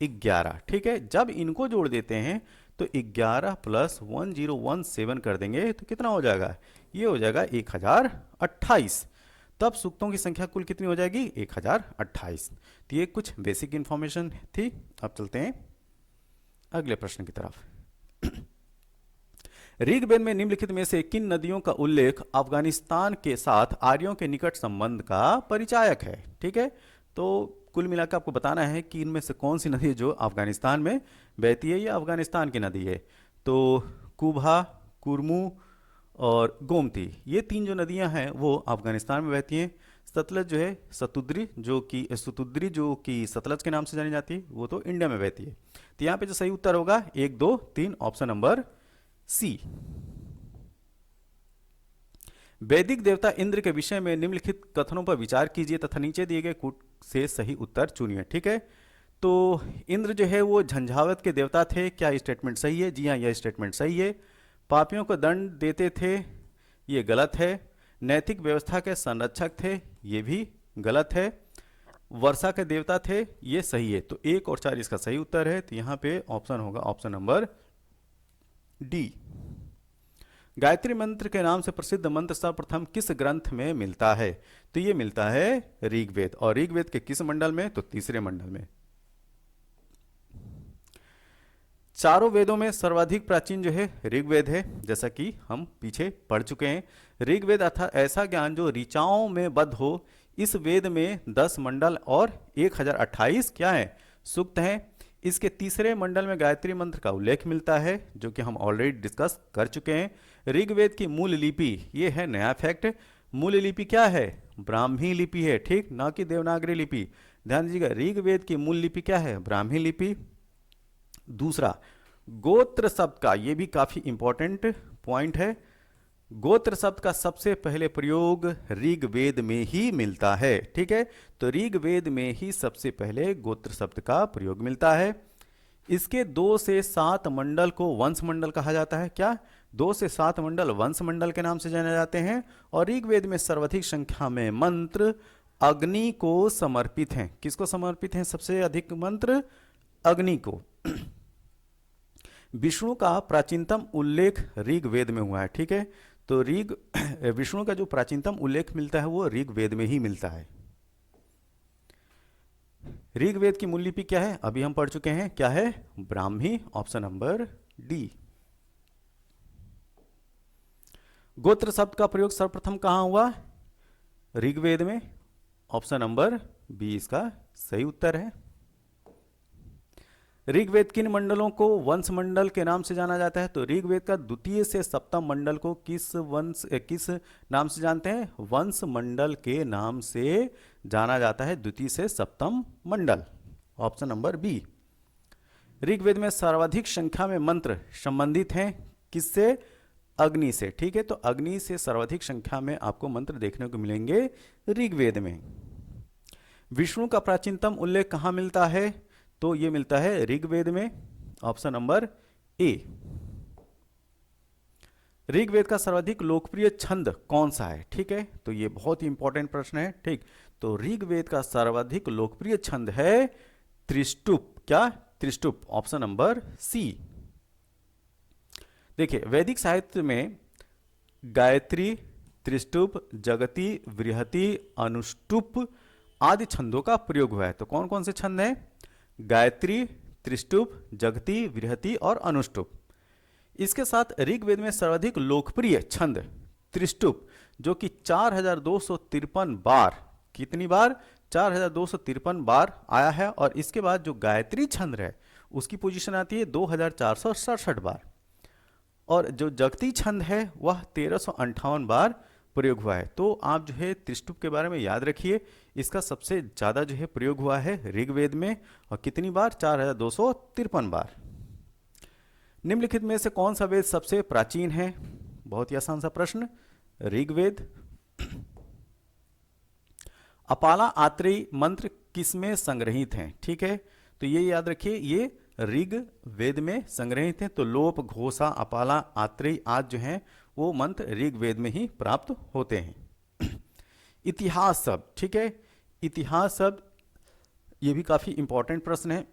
11। ठीक है, जब इनको जोड़ देते हैं तो 11 प्लस 1017 कर देंगे तो कितना हो जाएगा? ये हो जाएगा 1028। तब सूक्तों की संख्या कुल कितनी हो जाएगी? 1028। तो ये कुछ बेसिक इंफॉर्मेशन थी। अब चलते हैं अगले प्रश्न की तरफ। ऋग्वेद में निम्नलिखित में से किन नदियों का उल्लेख अफगानिस्तान के साथ आर्यों के निकट संबंध का परिचायक है? ठीक है, तो कुल मिलाकर आपको बताना है कि इनमें से कौन सी नदी जो अफगानिस्तान में बहती है या अफगानिस्तान की नदी है। तो कुभा, कुरमू और गोमती, ये 3 जो नदियां हैं वो अफगानिस्तान में बहती हैं। सतलज जो है, सतुद्री जो कि सतलज के नाम से जानी जाती है, वो तो इंडिया में बहती है। तो यहाँ पे जो सही उत्तर होगा 1, 2, 3, ऑप्शन नंबर सी। वैदिक देवता इंद्र के विषय में निम्नलिखित कथनों पर विचार कीजिए तथा नीचे दिए गए कूट से सही उत्तर चुनिए। ठीक है, तो इंद्र जो है वो झंझावत के देवता थे। क्या स्टेटमेंट सही है? जी हाँ, यह स्टेटमेंट सही है। पापियों को दंड देते थे, ये गलत है। नैतिक व्यवस्था के संरक्षक थे, ये भी गलत है। वर्षा के देवता थे, ये सही है। तो 1 और 4 इसका सही उत्तर है। तो यहाँ पे ऑप्शन होगा ऑप्शन नंबर डी। गायत्री मंत्र के नाम से प्रसिद्ध मंत्र सर्वप्रथम किस ग्रंथ में मिलता है? तो ये मिलता है ऋग्वेद, और ऋग्वेद के किस मंडल में? तो तीसरे मंडल में। चारों वेदों में सर्वाधिक प्राचीन जो है ऋग्वेद है, जैसा कि हम पीछे पढ़ चुके हैं। ऋग्वेद अर्थात ऐसा ज्ञान जो ऋचाओं में बद्ध हो। इस वेद में 10 मंडल और 1028 क्या है? सूक्त हैं। इसके तीसरे मंडल में गायत्री मंत्र का उल्लेख मिलता है, जो कि हम ऑलरेडी डिस्कस कर चुके हैं। ऋग्वेद की मूल लिपि, ये है नया फैक्ट, मूल लिपि क्या है? ब्राह्मी लिपि है। ठीक, ना कि देवनागरी लिपि। ध्यान दीजिएगा, ऋग्वेद की मूल लिपि क्या है? ब्राह्मी लिपि। दूसरा, गोत्र शब्द का, ये भी काफी इंपॉर्टेंट पॉइंट है, गोत्र शब्द का सबसे पहले प्रयोग ऋग्वेद में ही मिलता है। ठीक है, तो ऋग्वेद में ही सबसे पहले गोत्र शब्द का प्रयोग मिलता है। इसके 2 से 7 मंडल को वंश मंडल कहा जाता है। क्या? 2 से 7 मंडल वंश मंडल के नाम से जाने जाते हैं। और ऋग्वेद में सर्वाधिक संख्या में मंत्र अग्नि को समर्पित हैं। किसको समर्पित हैं सबसे अधिक मंत्र? अग्नि को। विष्णु का प्राचीनतम उल्लेख ऋग्वेद में हुआ है। ठीक है, तो विष्णु का जो प्राचीनतम उल्लेख मिलता है वो ऋग्वेद में ही मिलता है। ऋग्वेद की मूल लिपि क्या है? अभी हम पढ़ चुके हैं, क्या है? Brahmi, option number D. गोत्र शब्द का प्रयोग सर्वप्रथम कहां हुआ? ऋग्वेद में, ऑप्शन नंबर बी इसका सही उत्तर है। ऋग्वेद किन मंडलों को वंश मंडल के नाम से जाना जाता है? तो ऋग्वेद का द्वितीय से सप्तम मंडल को किस नाम से जानते हैं? वंश मंडल के नाम से जाना जाता है, द्वितीय से सप्तम मंडल, ऑप्शन नंबर बी। ऋग्वेद में सर्वाधिक संख्या में मंत्र संबंधित हैं किससे? अग्नि से। ठीक है, तो अग्नि से सर्वाधिक संख्या में आपको मंत्र देखने को मिलेंगे ऋग्वेद में। विष्णु का प्राचीनतम उल्लेख कहां मिलता है? तो ये मिलता है ऋग्वेद में, ऑप्शन नंबर ए। ऋग्वेद का सर्वाधिक लोकप्रिय छंद कौन सा है? ठीक है, तो ये बहुत ही इंपॉर्टेंट प्रश्न है। ठीक, तो ऋग्वेद का सर्वाधिक लोकप्रिय छंद है त्रिष्टुप। क्या? Trishtup, option number C. देखिए, वैदिक साहित्य में गायत्री, त्रिष्टुप, जगती, बृहति, अनुष्टुप आदि छंदों का प्रयोग हुआ है। तो कौन कौन से छंद हैं? गायत्री, त्रिष्टुप, जगती, बृहति और अनुष्टुप। इसके साथ ऋग्वेद में सर्वाधिक लोकप्रिय छंद त्रिष्टुप, जो कि 4253 बार कितनी बार? 4253 बार आया है। और इसके बाद जो गायत्री छंद है उसकी पोजीशन आती है 2467 बार। और जो जगती छंद है वह 1358 बार प्रयोग हुआ है। तो आप जो है त्रिष्टुप के बारे में याद रखिए, इसका सबसे ज़्यादा जो है प्रयोग हुआ है ऋग्वेद में। और कितनी बार? 4253 बार। निम्नलिखित में से कौन सा वेद सबसे प्राचीन है? बहुत ही आसान सा प्रश्न। ऋग्वेद। अपाला आत्रेयी मंत्र किसमें संग्रहित हैं? ठीक है, तो ये याद रखिए, ये ऋग्वेद में संग्रहित हैं। तो लोप, घोषा, अपाला, आत्रेयी आज जो हैं वो मंत्र ऋग्वेद में ही प्राप्त होते हैं। इतिहास शब्द, ठीक है, इतिहास शब्द ये भी काफी इंपॉर्टेंट प्रश्न है।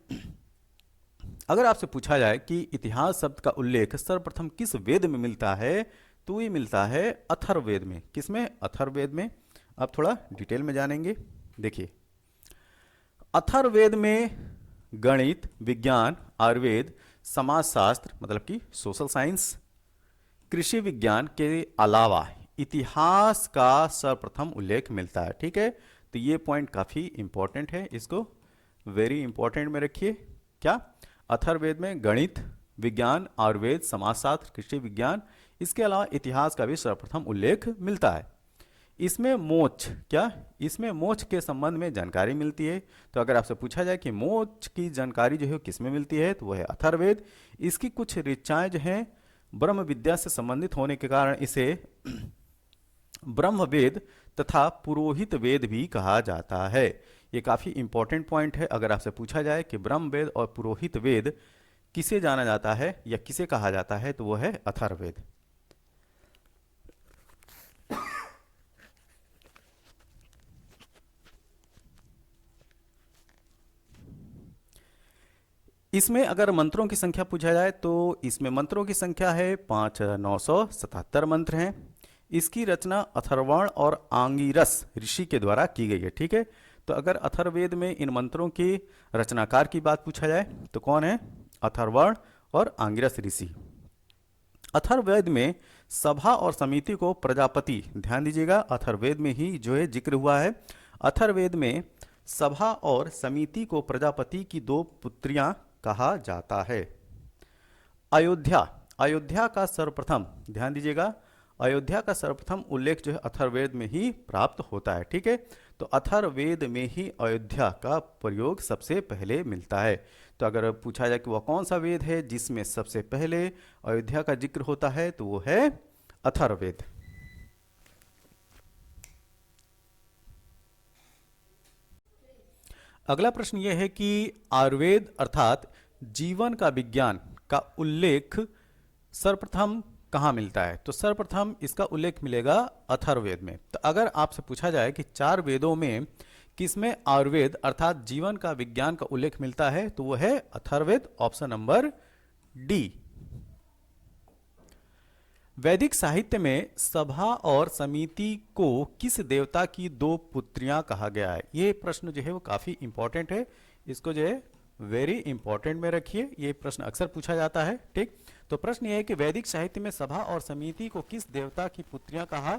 अगर आपसे पूछा जाए कि इतिहास शब्द का उल्लेख सर्वप्रथम किस वेद में मिलता है, तो ये मिलता है अथर्ववेद में। किसमें? अथर्ववेद में। अब थोड़ा डिटेल में जानेंगे। देखिए, अथर्ववेद में गणित, विज्ञान, आयुर्वेद, समाजशास्त्र मतलब कि सोशल साइंस, कृषि विज्ञान के अलावा इतिहास का सर्वप्रथम उल्लेख मिलता है। ठीक है, तो ये पॉइंट काफी इंपॉर्टेंट है, इसको वेरी इंपॉर्टेंट में रखिए। क्या? अथर्ववेद में गणित, विज्ञान, आयुर्वेद, समाजशास्त्र, कृषि विज्ञान, इसके अलावा इतिहास का भी सर्वप्रथम उल्लेख मिलता है। इसमें मोक्ष, क्या? इसमें मोक्ष के संबंध में जानकारी मिलती है। तो अगर आपसे पूछा जाए कि मोक्ष की जानकारी जो है किस में मिलती है, तो वह है अथर्ववेद। इसकी कुछ ऋचाएं जो हैं ब्रह्म विद्या से संबंधित होने के कारण इसे ब्रह्म वेद तथा पुरोहित वेद भी कहा जाता है। ये काफी इंपॉर्टेंट पॉइंट है। अगर आपसे पूछा जाए कि ब्रह्म वेद और पुरोहित वेद किसे जाना जाता है या किसे कहा जाता है, तो वह है अथर्ववेद। इसमें अगर मंत्रों की संख्या पूछा जाए तो इसमें मंत्रों की संख्या है 5977 मंत्र हैं। इसकी रचना अथर्वण और आंगिरस ऋषि के द्वारा की गई है। ठीक है, तो अगर अथर्ववेद में इन मंत्रों की रचनाकार की बात पूछा जाए तो कौन है? अथर्वण और आंगिरस ऋषि। अथर्ववेद में सभा और समिति को प्रजापति, ध्यान दीजिएगा, अथर्ववेद में ही जो है जिक्र हुआ है। अथर्ववेद में सभा और समिति को प्रजापति की 2 पुत्रियां कहा जाता है। अयोध्या, अयोध्या का सर्वप्रथम, ध्यान दीजिएगा, अयोध्या का सर्वप्रथम उल्लेख जो है अथर्ववेद में ही प्राप्त होता है। ठीक है, तो अथर्ववेद में ही अयोध्या का प्रयोग सबसे पहले मिलता है। तो अगर पूछा जाए कि वह कौन सा वेद है जिसमें सबसे पहले अयोध्या का जिक्र होता है, तो वो है अथर्ववेद। अगला प्रश्न यह है कि आयुर्वेद अर्थात जीवन का विज्ञान का उल्लेख सर्वप्रथम कहाँ मिलता है? तो सर्वप्रथम इसका उल्लेख मिलेगा अथर्ववेद में। तो अगर आपसे पूछा जाए कि 4 वेदों में किसमें आयुर्वेद अर्थात जीवन का विज्ञान का उल्लेख मिलता है, तो वह है अथर्ववेद, ऑप्शन नंबर डी। वैदिक साहित्य में सभा और समिति को किस देवता की 2 पुत्रियां कहा गया है? ये प्रश्न जो है वो काफी इंपॉर्टेंट है, इसको जो है वेरी इंपॉर्टेंट में रखिए, ये प्रश्न अक्सर पूछा जाता है। ठीक, तो प्रश्न ये है कि वैदिक साहित्य में सभा और समिति को किस देवता की पुत्रियां कहा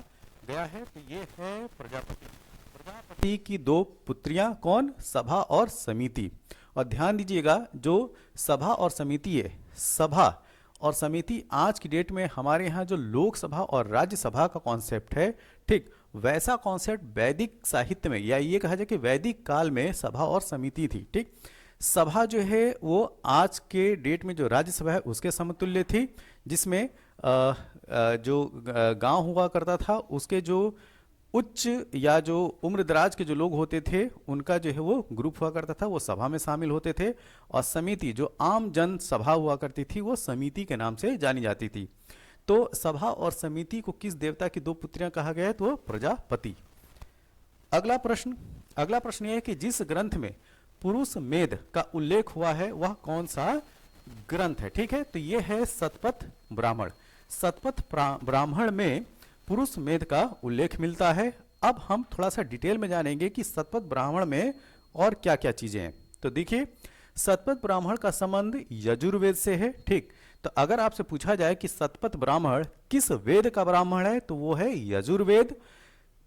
गया है? तो ये है प्रजापति। प्रजापति की 2 पुत्रियां कौन? सभा और समिति। और ध्यान दीजिएगा, जो सभा और समिति है, सभा और समिति आज की डेट में हमारे यहाँ जो लोकसभा और राज्यसभा का कॉन्सेप्ट है, ठीक वैसा कॉन्सेप्ट वैदिक साहित्य में, या ये कहा जाए कि वैदिक काल में सभा और समिति थी। ठीक, सभा जो है वो आज के डेट में जो राज्यसभा है उसके समतुल्य थी, जिसमें जो गांव हुआ करता था उसके जो उच्च या जो उम्रदराज के जो लोग होते थे उनका जो है वो ग्रुप हुआ करता था, वो सभा में शामिल होते थे। और समिति जो आम जन सभा हुआ करती थी वो समिति के नाम से जानी जाती थी। तो सभा और समिति को किस देवता की 2 पुत्रियां कहा गया है? तो प्रजापति। अगला प्रश्न यह है कि जिस ग्रंथ में पुरुष मेध का उल्लेख हुआ है वह कौन सा ग्रंथ है? ठीक है, तो यह है शतपथ ब्राह्मण। शतपथ ब्राह्मण में पुरुष मेध का उल्लेख मिलता है। अब हम थोड़ा सा डिटेल में जानेंगे कि शतपथ ब्राह्मण में और क्या क्या चीजें हैं। तो देखिए, शतपथ ब्राह्मण का संबंध यजुर्वेद से है। ठीक, तो अगर आपसे पूछा जाए कि शतपथ ब्राह्मण किस वेद का ब्राह्मण है, तो वो है यजुर्वेद।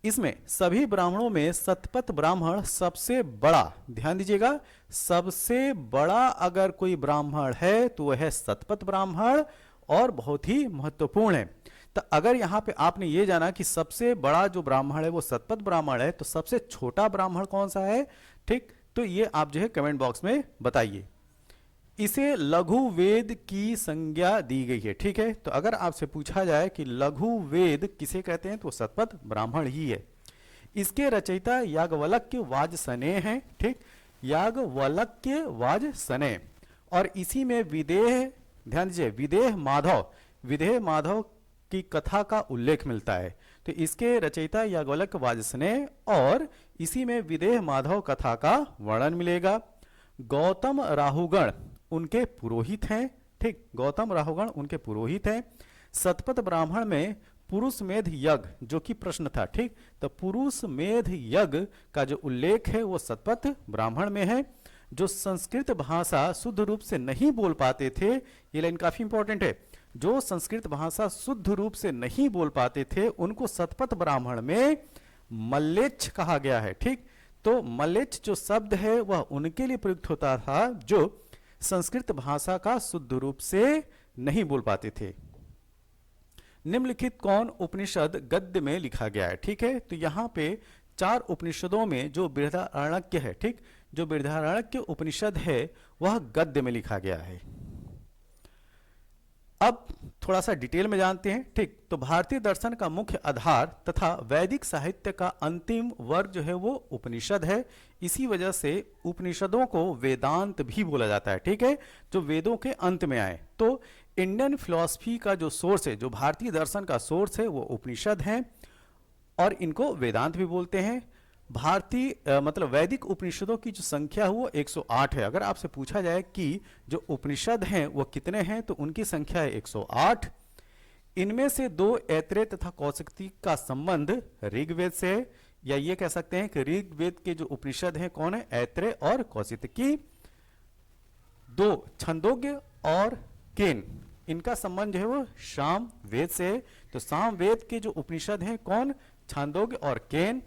इसमें सभी ब्राह्मणों में शतपथ ब्राह्मण सबसे बड़ा, ध्यान दीजिएगा, सबसे बड़ा अगर कोई ब्राह्मण है तो वह है शतपथ ब्राह्मण और बहुत ही महत्वपूर्ण है। तो अगर यहाँ पे आपने ये जाना कि सबसे बड़ा जो ब्राह्मण है वो शतपथ ब्राह्मण है, तो सबसे छोटा ब्राह्मण कौन सा है, ठीक, तो ये आप जो है कमेंट बॉक्स में बताइए। इसे लघु वेद की संज्ञा दी गई है, ठीक है। तो अगर आपसे पूछा जाए कि लघु वेद किसे कहते हैं तो शतपथ ब्राह्मण ही है। इसके रचयिता याज्ञवल्क्य वाजसनेय हैं, ठीक, याज्ञवल्क्य वाजसनेय, और इसी में विदेह, ध्यान दीजिए, विदेह माधव की कथा का उल्लेख मिलता है। तो इसके रचयिता याज्ञवल्क्य वाजसनेय और इसी में विदेह माधव कथा का वर्णन मिलेगा। गौतम राहुगण उनके पुरोहित हैं, ठीक, गौतम राहुगण उनके पुरोहित हैं। शतपथ ब्राह्मण में पुरुष मेध यज्ञ जो कि प्रश्न था, ठीक, तो पुरुष मेध यज्ञ का जो उल्लेख है वो शतपथ ब्राह्मण में है। जो संस्कृत भाषा शुद्ध रूप से नहीं बोल पाते थे, ये लाइन काफी इंपॉर्टेंट है, जो संस्कृत भाषा शुद्ध रूप से नहीं बोल पाते थे उनको शतपथ ब्राह्मण में मल्लेच्छ कहा गया है, ठीक। तो मल्लेच्छ जो शब्द है वह उनके लिए प्रयुक्त होता था जो संस्कृत भाषा का शुद्ध रूप से नहीं बोल पाते थे। निम्नलिखित कौन उपनिषद गद्य में लिखा गया है, ठीक है। तो यहाँ पे 4 उपनिषदों में जो बृहदारण्यक है, ठीक, जो बृहदारण्यक उपनिषद है वह गद्य में लिखा गया है। अब थोड़ा सा डिटेल में जानते हैं, ठीक। तो भारतीय दर्शन का मुख्य आधार तथा वैदिक साहित्य का अंतिम वर्ग जो है वो उपनिषद है। इसी वजह से उपनिषदों को वेदांत भी बोला जाता है, ठीक है, जो वेदों के अंत में आए। तो इंडियन फिलॉसफी का जो सोर्स है, जो भारतीय दर्शन का सोर्स है वो उपनिषद है और इनको वेदांत भी बोलते हैं। भारतीय मतलब वैदिक उपनिषदों की जो संख्या है वो 108 है। अगर आपसे पूछा जाए कि जो उपनिषद हैं वो कितने हैं तो उनकी संख्या है 108। इनमें से 2 ऐत्रेय तथा कौशिकी का संबंध ऋग्वेद से है, या ये कह सकते हैं कि ऋग्वेद के जो उपनिषद हैं कौन है, ऐत्रेय और कौशिकी। 2 छंदोग्य और केन, इनका संबंध जो है वो साम वेद से है। तो साम वेद के जो उपनिषद हैं कौन, छांदोग्य और केन।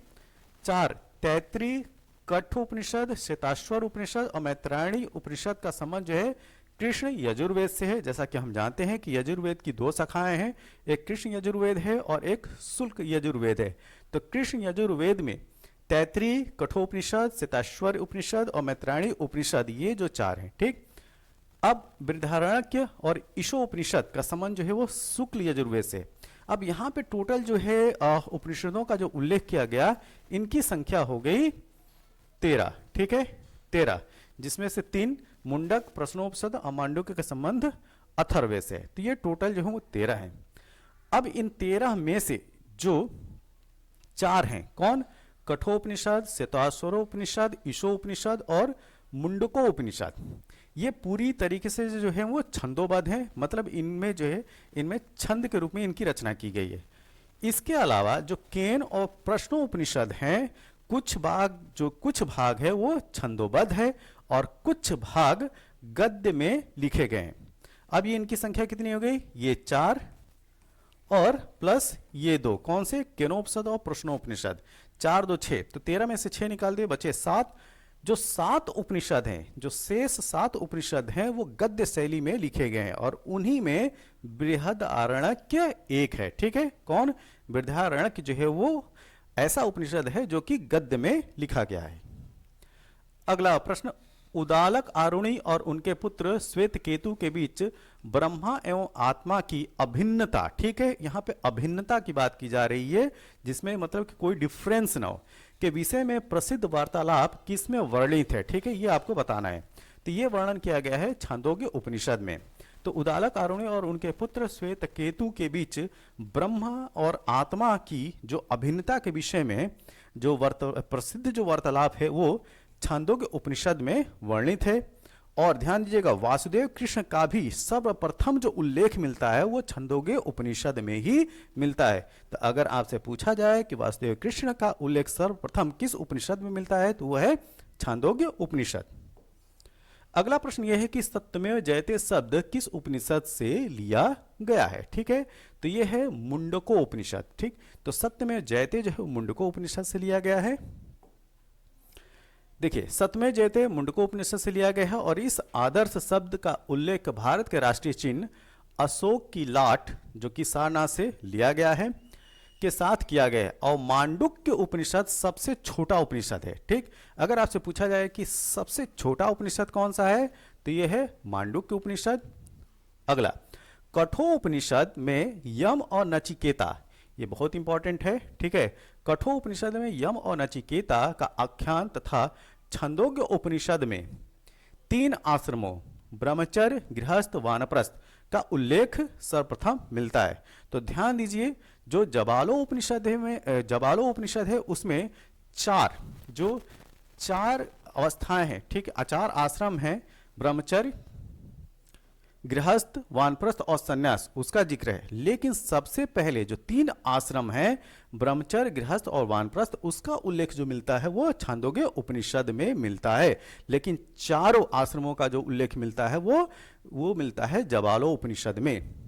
4 तैत्रीय, कठोपनिषद, श्वेताश्वर उपनिषद और मैत्रायणी उपनिषद का संबंध जो है कृष्ण यजुर्वेद से है। जैसा कि हम जानते हैं कि यजुर्वेद की 2 शाखाएं हैं, एक कृष्ण यजुर्वेद है और एक शुल्क यजुर्वेद है। तो कृष्ण यजुर्वेद में तैत्रीय, कठोपनिषद, श्वेताश्वर उपनिषद और मैत्रायणी उपनिषद, ये जो 4 हैं, ठीक। अब बृहदारण्यक और ईशोपनिषद का संबंध जो है वो शुक्ल यजुर्वेद से। अब यहाँ पे टोटल जो है उपनिषदों का जो उल्लेख किया गया, इनकी संख्या हो गई 13, ठीक है, 13, जिसमें से 3 मुंडक, प्रश्नोपनिषद और मांडुक्य का संबंध अथर्ववेद से। तो ये टोटल जो है वो 13 है। अब इन 13 में से जो 4 हैं कौन, कठोपनिषद, श्वेताश्वरोपनिषद, ईशोपनिषद और मुंडकोपनिषद, ये पूरी तरीके से जो है वो छंदोबद्ध है, मतलब इनमें जो है इनमें छंद के रूप में इनकी रचना की गई है। इसके अलावा जो केन और प्रश्नोपनिषद हैं, कुछ भाग है वो छंदोबद्ध है और कुछ भाग गद्य में लिखे गए हैं। अब ये इनकी संख्या कितनी हो गई, ये 4 और प्लस ये 2, कौन से, केनोपनिषद और प्रश्नोपनिषद, 4 2 6, तो 13 में से 6 निकाल दिए, बचे 7। जो 7 उपनिषद हैं, जो शेष 7 उपनिषद हैं वो गद्य शैली में लिखे गए हैं और उन्हीं में बृहदारण्यक एक है, ठीक है। कौन, बृहदारण्यक जो है वो ऐसा उपनिषद है जो कि गद्य में लिखा गया है। अगला प्रश्न, उदालक आरुणि और उनके पुत्र श्वेत केतु के बीच ब्रह्मा एवं आत्मा की अभिन्नता, ठीक है, यहाँ पे अभिन्नता की बात की जा रही है, जिसमें मतलब कि कोई डिफरेंस ना हो, के विषय में प्रसिद्ध वार्तालाप किसमें वर्णित है, ठीक है, ये आपको बताना है। तो ये वर्णन किया गया है छांदोग्य उपनिषद में। तो उदालक आरुणि और उनके पुत्र श्वेत केतु के बीच ब्रह्मा और आत्मा की जो अभिन्नता के विषय में जो प्रसिद्ध जो वार्तालाप है वो छांदोग्य उपनिषद में वर्णित है। और ध्यान दीजिएगा, वासुदेव कृष्ण का भी सर्वप्रथम जो उल्लेख मिलता है वो छंदोग्य उपनिषद में ही मिलता है। तो अगर आपसे पूछा जाए कि वासुदेव कृष्ण का उल्लेख सर्वप्रथम किस उपनिषद में मिलता है तो वह है छांदोग्य उपनिषद। अगला प्रश्न यह है कि सत्यमेव जयते शब्द किस उपनिषद से लिया गया है। ठीक है, तो यह है मुंडको उपनिषद। ठीक, तो सत्यमेव जयते जो है मुंडको उपनिषद से लिया गया है। देखिए, सत्यमेव जयते मुंडको उपनिषद से लिया गया है और इस आदर्श शब्द का उल्लेख भारत के राष्ट्रीय चिन्ह अशोक की लाट जो कि सारनाथ से लिया गया है के साथ किया गया है। और मांडुक्य उपनिषद सबसे छोटा उपनिषद है। ठीक, अगर आपसे पूछा जाए कि सबसे छोटा उपनिषद कौन सा है तो यह है मांडुक्य उपनिषद। अगला, कठोपनिषद में यम और नचिकेता, ये बहुत इंपॉर्टेंट है। ठीक है, कठोपनिषद में यम और नचिकेता का आख्यान तथा छंदोग्य उपनिषद में 3 आश्रमों ब्रह्मचर्य, गृहस्थ, वानप्रस्थ का उल्लेख सर्वप्रथम मिलता है। तो ध्यान दीजिए, जो जबालो उपनिषद है उसमें 4 अवस्थाएं हैं। ठीक, 4 आश्रम हैं, ब्रह्मचर्य, गृहस्थ, वानप्रस्थ और सन्यास, उसका जिक्र है। लेकिन सबसे पहले जो 3 आश्रम हैं, ब्रह्मचर्य, गृहस्थ और वानप्रस्थ, उसका उल्लेख जो मिलता है वो छांदोग्य उपनिषद में मिलता है। लेकिन चारों आश्रमों का जो उल्लेख मिलता है वो मिलता है जबालो उपनिषद में।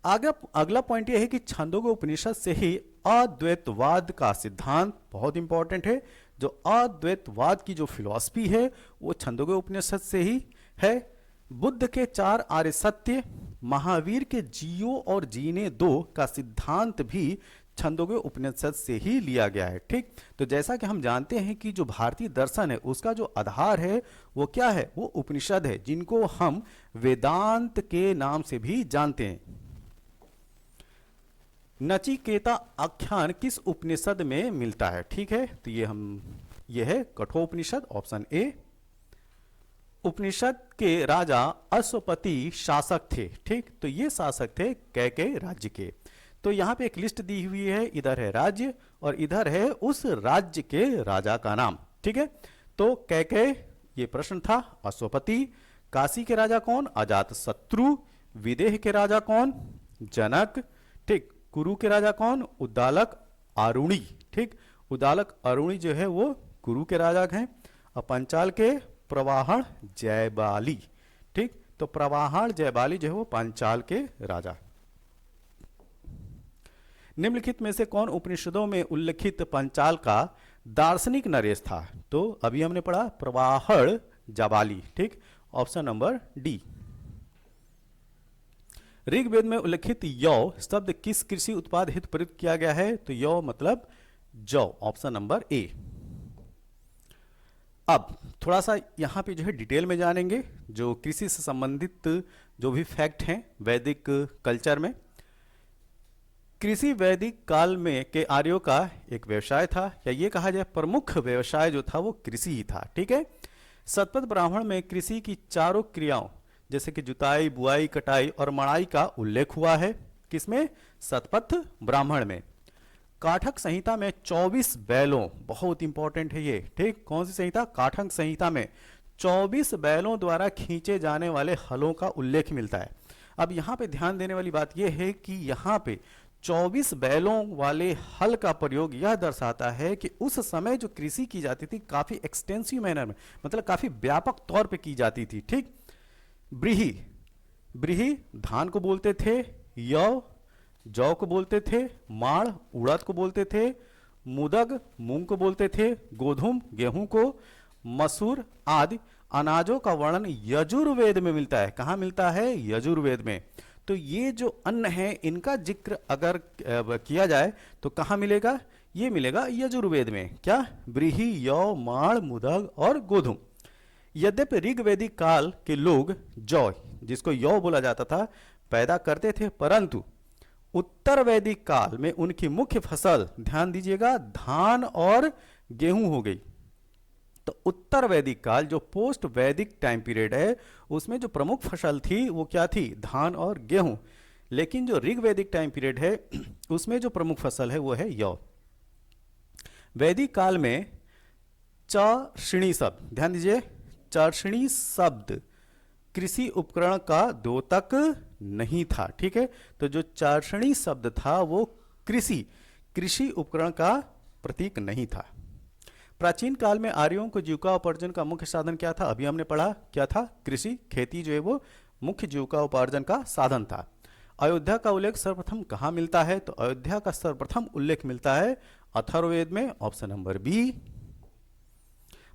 अगला पॉइंट ये है कि छंदोग्य उपनिषद से ही अद्वैतवाद का सिद्धांत, बहुत इंपॉर्टेंट है, जो अद्वैतवाद की जो फिलॉसफी है वो छंदोग्य उपनिषद से ही है। बुद्ध के 4 आर्य सत्य, महावीर के जियो और जीने दो का सिद्धांत भी छंदोग्य उपनिषद से ही लिया गया है। ठीक, तो जैसा कि हम जानते हैं कि जो भारतीय दर्शन है उसका जो आधार है वो क्या है, वो उपनिषद है, जिनको हम वेदांत के नाम से भी जानते हैं। नचिकेता आख्यान किस उपनिषद में मिलता है? ठीक है, तो ये है कठोपनिषद, ऑप्शन ए। उपनिषद के राजा अश्वपति शासक थे। ठीक, तो ये शासक थे कैकेयी राज्य के। तो यहाँ पे एक लिस्ट दी हुई है, इधर है राज्य और इधर है उस राज्य के राजा का नाम। ठीक है, तो कैकेयी ये प्रश्न था, अश्वपति। काशी के राजा कौन? अजातशत्रु। विदेह के राजा कौन? जनक। ठीक, कुरु के राजा कौन? उद्दालक आरुणि। ठीक, उद्दालक आरुणि जो है वो कुरु के राजा हैं। और पंचाल के प्रवाहण जयबाली। ठीक, तो प्रवाहण जयबाली जो है वो पांचाल के राजा। निम्नलिखित में से कौन उपनिषदों में उल्लिखित पंचाल का दार्शनिक नरेश था? तो अभी हमने पढ़ा प्रवाहण जयबाली। ठीक, ऑप्शन नंबर डी। ऋग्वेद में उल्लिखित यौ शब्द किस कृषि उत्पाद हेतु प्रयुक्त किया गया है? तो यौ मतलब जौ, ऑप्शन नंबर ए। अब थोड़ा सा यहाँ पे जो है डिटेल में जानेंगे जो कृषि से संबंधित जो भी फैक्ट हैं वैदिक कल्चर में। कृषि वैदिक काल में के आर्यों का एक व्यवसाय था, या ये कहा जाए प्रमुख व्यवसाय जो था वो कृषि ही था। ठीक है, शतपथ ब्राह्मण में कृषि की चारों क्रियाओं जैसे कि जुताई, बुआई, कटाई और मड़ाई का उल्लेख हुआ है। किसमें? शतपथ ब्राह्मण में। काठक संहिता में 24 बैलों, बहुत इंपॉर्टेंट है ये। ठीक, कौन सी संहिता? काठक संहिता में 24 बैलों द्वारा खींचे जाने वाले हलों का उल्लेख मिलता है। अब यहाँ पे ध्यान देने वाली बात यह है कि यहाँ पे 24 बैलों वाले हल का प्रयोग यह दर्शाता है कि उस समय जो कृषि की जाती थी काफी एक्सटेंसिव मैनर में, मतलब काफी व्यापक तौर पे की जाती थी। ठीक, ब्रीही धान को बोलते थे, यौ जौ को बोलते थे, माड़ उड़द को बोलते थे, मुदग मूंग को बोलते थे, गोधूम गेहूं को, मसूर आदि अनाजों का वर्णन यजुर्वेद में मिलता है। कहाँ मिलता है? यजुर्वेद में। तो ये जो अन्न है इनका जिक्र अगर किया जाए तो कहाँ मिलेगा? ये मिलेगा यजुर्वेद में। क्या? ब्रीही, यौ, माड़, मुदग और गोधूम। यद्यपि ऋग्वेदिक काल के लोग जौ, जिसको यौ बोला जाता था, पैदा करते थे, परंतु उत्तर वैदिक काल में उनकी मुख्य फसल, ध्यान दीजिएगा, धान और गेहूं हो गई। तो उत्तर वैदिक काल जो पोस्ट वैदिक टाइम पीरियड है उसमें जो प्रमुख फसल थी वो क्या थी? धान और गेहूं। लेकिन जो ऋग्वैदिक टाइम पीरियड है उसमें जो प्रमुख फसल है वो है यौ। वैदिक काल में चर्षणी शब्द, ध्यान दीजिए, चर्षणी शब्द कृषि उपकरण का द्योतक नहीं था। ठीक है, तो जो चर्षणी शब्द था वो कृषि उपकरण का प्रतीक नहीं था। प्राचीन काल में आर्यों को जीविका उपार्जन का मुख्य साधन क्या था? अभी हमने पढ़ा क्या था? कृषि, खेती जो है वो मुख्य जीविका उपार्जन का साधन था। अयोध्या का उल्लेख सर्वप्रथम कहाँ मिलता है? तो अयोध्या का सर्वप्रथम उल्लेख मिलता है अथर्ववेद में, ऑप्शन नंबर बी।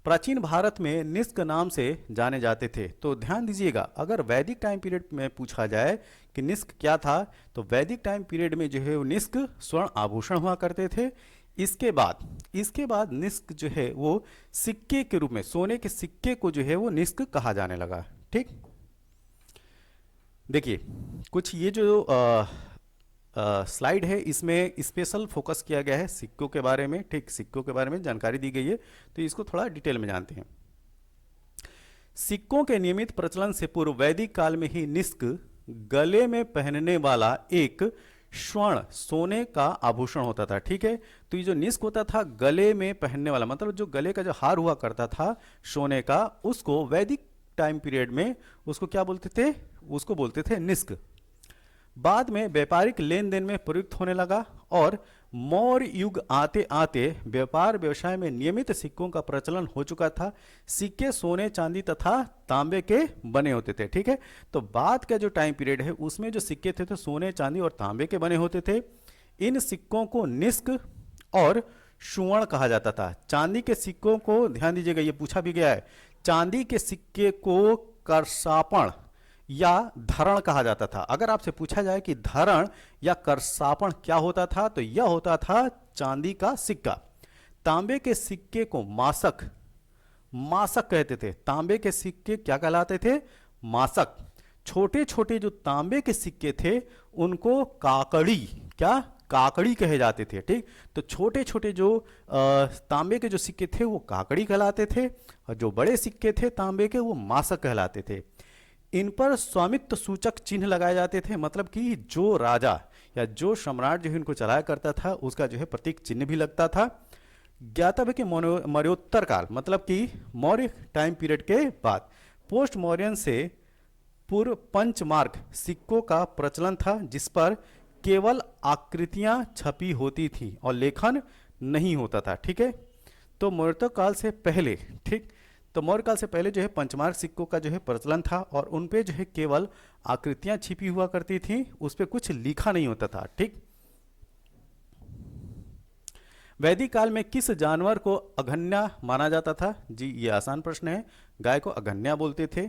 प्राचीन भारत में निष्क नाम से जाने जाते थे। तो ध्यान दीजिएगा, अगर वैदिक टाइम पीरियड में पूछा जाए कि निष्क क्या था, तो वैदिक टाइम पीरियड में जो है वो निष्क स्वर्ण आभूषण हुआ करते थे। इसके बाद निष्क जो है वो सिक्के के रूप में, सोने के सिक्के को जो है वो निष्क कहा जाने लगा। ठीक, देखिए कुछ ये जो स्लाइड है इसमें स्पेशल फोकस किया गया है सिक्कों के बारे में। ठीक, सिक्कों के बारे में जानकारी दी गई है, तो इसको थोड़ा डिटेल में जानते हैं। सिक्कों के नियमित प्रचलन से पूर्व वैदिक काल में ही निष्क गले में पहनने वाला एक स्वर्ण सोने का आभूषण होता था। ठीक है, तो ये जो निष्क होता था गले में पहनने वाला, मतलब जो गले का जो हार हुआ करता था सोने का, उसको वैदिक टाइम पीरियड में उसको क्या बोलते थे? उसको बोलते थे निष्क। बाद में व्यापारिक लेन देन में प्रयुक्त होने लगा और मौर्य युग आते आते व्यापार व्यवसाय में नियमित सिक्कों का प्रचलन हो चुका था। सिक्के सोने, चांदी तथा तांबे के बने होते थे। ठीक है, तो बाद का जो टाइम पीरियड है उसमें जो सिक्के थे तो सोने, चांदी और तांबे के बने होते थे। इन सिक्कों को निष्क और सुवर्ण कहा जाता था। चांदी के सिक्कों को ध्यान दीजिएगा, ये पूछा भी गया है, चांदी के सिक्के को करसापण या धरण कहा जाता था। अगर आपसे पूछा जाए कि धरण या करसापण क्या होता था, तो यह होता था चांदी का सिक्का। तांबे के सिक्के को मासक कहते थे। तांबे के सिक्के क्या कहलाते थे? मासक। छोटे छोटे जो तांबे के सिक्के थे उनको काकड़ी कहे जाते थे। ठीक, तो छोटे छोटे जो तांबे के जो सिक्के थे वो काकड़ी कहलाते थे, और जो बड़े सिक्के थे तांबे के वो मासक कहलाते थे। इन पर स्वामित्व सूचक चिन्ह लगाए जाते थे, मतलब कि जो राजा या जो सम्राट जो इनको चलाया करता था उसका जो है प्रतीक चिन्ह भी लगता था। ज्ञातव्य कि मौर्योत्तर काल, मतलब कि मौर्य टाइम पीरियड के बाद पोस्ट मौर्यन से पूर्व पंचमार्क सिक्कों का प्रचलन था, जिस पर केवल आकृतियां छपी होती थी और लेखन नहीं होता था। ठीक है, तो मौर्य काल से पहले, ठीक, तो मौर्य काल से पहले जो है पंचमार्क सिक्कों का जो है प्रचलन था और उन पे जो है केवल आकृतियां छिपी हुआ करती थी, उस पे कुछ लिखा नहीं होता था। ठीक, वैदिक काल में किस जानवर को अघन्या माना जाता था? जी ये आसान प्रश्न है, गाय को अघन्या बोलते थे।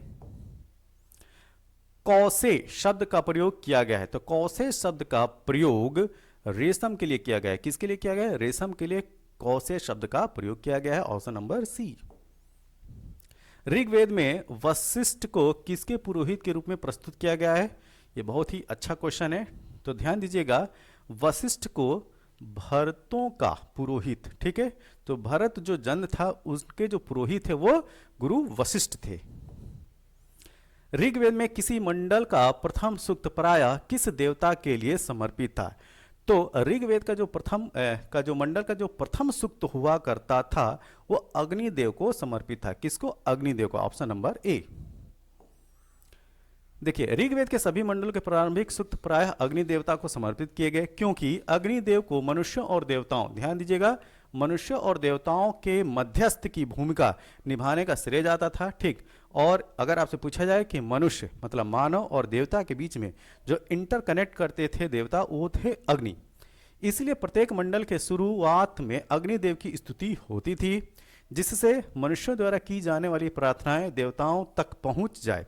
कौसे शब्द का प्रयोग किया गया है, तो कौसे शब्द का प्रयोग रेशम के लिए किया गया है। किसके लिए किया गया है? रेशम के लिए कौसे शब्द का प्रयोग किया गया है, ऑप्शन नंबर सी। ऋग्वेद में वशिष्ठ को किसके पुरोहित के रूप में प्रस्तुत किया गया है? ये बहुत ही अच्छा क्वेश्चन है, तो ध्यान दीजिएगा, वशिष्ठ को भरतों का पुरोहित, ठीक है, तो भरत जो जन था उसके जो पुरोहित है वो गुरु वशिष्ठ थे। ऋग्वेद में किसी मंडल का प्रथम सूक्त प्रायः किस देवता के लिए समर्पित था? तो ऋग्वेद का जो मंडल का जो प्रथम सूक्त हुआ करता था वो अग्निदेव को समर्पित था। किसको? अग्निदेव को, ऑप्शन नंबर ए। देखिए ऋग्वेद के सभी मंडलों के प्रारंभिक सूक्त प्रायः अग्नि देवता को समर्पित किए गए, क्योंकि अग्निदेव को मनुष्यों और देवताओं, ध्यान दीजिएगा, मनुष्य और देवताओं के मध्यस्थ की भूमिका निभाने का श्रेय जाता था। ठीक, और अगर आपसे पूछा जाए कि मनुष्य मतलब मानव और देवता के बीच में जो इंटरकनेक्ट करते थे देवता, वो थे अग्नि। इसलिए प्रत्येक मंडल के शुरुआत में अग्निदेव की स्तुति होती थी, जिससे मनुष्यों द्वारा की जाने वाली प्रार्थनाएं देवताओं तक पहुंच जाए।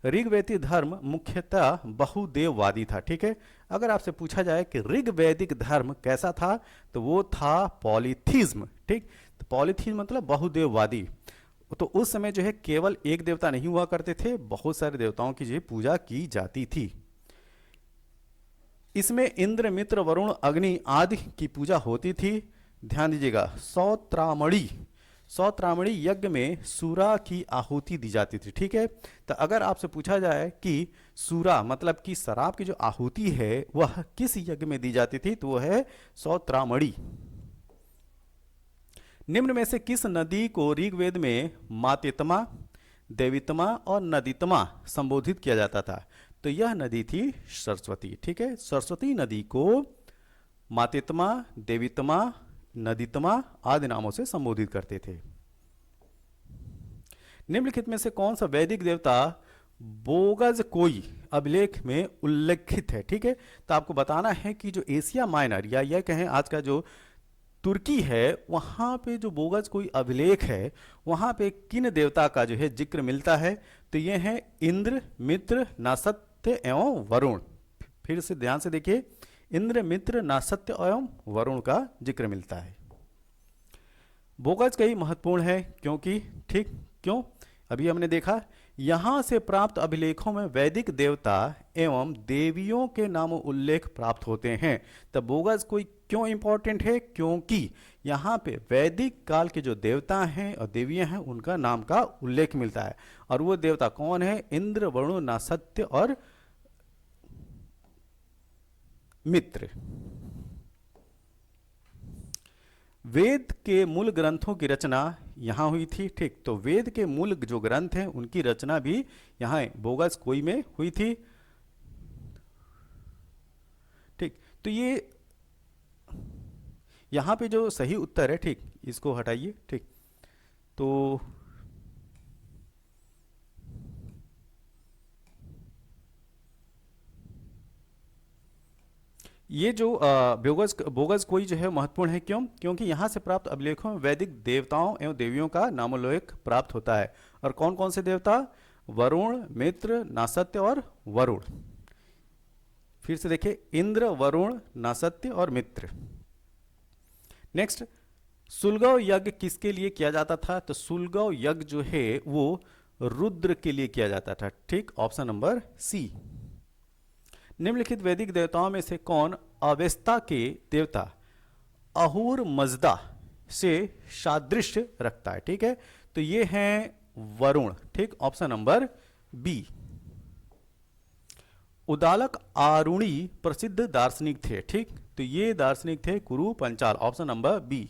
ऋग्वैदिक धर्म मुख्यतः बहुदेववादी था। ठीक है, अगर आपसे पूछा जाए कि ऋग्वैदिक धर्म कैसा था, तो वो था पॉलीथिज्म। ठीक, तो पॉलीथिज्म मतलब बहुदेववादी। तो उस समय जो है केवल एक देवता नहीं हुआ करते थे, बहुत सारे देवताओं की जो पूजा की जाती थी। इसमें इंद्र, मित्र, वरुण, अग्नि आदि की पूजा होती थी। ध्यान दीजिएगा, सौत्रामणी यज्ञ में सूरा की आहुति दी जाती थी। ठीक है, तो अगर आपसे पूछा जाए कि सूरा मतलब कि शराब की जो आहुति है वह किस यज्ञ में दी जाती थी, तो वह है सौत्रामणी। निम्न में से किस नदी को ऋग्वेद में मातेत्मा, देवीत्मा और नदीत्मा संबोधित किया जाता था? तो यह नदी थी सरस्वती। ठीक है, सरस्वती नदी को मातेत्मा, देवीत्मा नदीतमा आदि नामों से संबोधित करते थे। निम्नलिखित में से कौन सा वैदिक देवता बोगज कोई अभिलेख में उल्लेखित है? ठीक है, तो आपको बताना है कि जो एशिया माइनर या यह कहें आज का जो तुर्की है, वहां पे जो बोगज कोई अभिलेख है वहां पे किन देवता का जो है जिक्र मिलता है? तो ये है इंद्र, मित्र, नासत्य एवं वरुण। फिर से ध्यान से देखिए, इंद्र, मित्र, नासत्य एवं वरुण का जिक्र मिलता है। बोगज कई महत्वपूर्ण है क्योंकि, ठीक, क्यों? अभी हमने देखा यहां से प्राप्त अभिलेखों में वैदिक देवता एवं देवियों के नाम उल्लेख प्राप्त होते हैं। तब बोगज कोई क्यों इंपॉर्टेंट है? क्योंकि यहाँ पे वैदिक काल के जो देवता हैं और देवियां हैं उनका नाम का उल्लेख मिलता है। और वो देवता कौन है? इंद्र, वरुण, नासत्य और मित्र। वेद के मूल ग्रंथों की रचना यहाँ हुई थी। ठीक, तो वेद के मूल जो ग्रंथ हैं उनकी रचना भी यहाँ बोगज कोई में हुई थी। ठीक, तो ये यहाँ पे जो सही उत्तर है, ठीक, इसको हटाइए। ठीक, तो ये जो बोगज कोई जो है महत्वपूर्ण है। क्यों? क्योंकि यहाँ से प्राप्त अभिलेखों में वैदिक देवताओं एवं देवियों का नामोल्लेख प्राप्त होता है। और कौन कौन से देवता? वरुण, मित्र, नासत्य और वरुण। फिर से देखिए, इंद्र, वरुण, नासत्य और मित्र। नेक्स्ट, सुलगव यज्ञ किसके लिए किया जाता था? तो सुलगव यज्ञ जो है वो रुद्र के लिए किया जाता था। ठीक, ऑप्शन नंबर सी। निम्नलिखित वैदिक देवताओं में से कौन अवेस्ता के देवता अहूर मजदा से सादृश्य रखता है? ठीक है, तो ये हैं वरुण। ठीक, ऑप्शन नंबर बी। उदालक आरुणी प्रसिद्ध दार्शनिक थे। ठीक, तो ये दार्शनिक थे कुरु पंचाल। Option number B.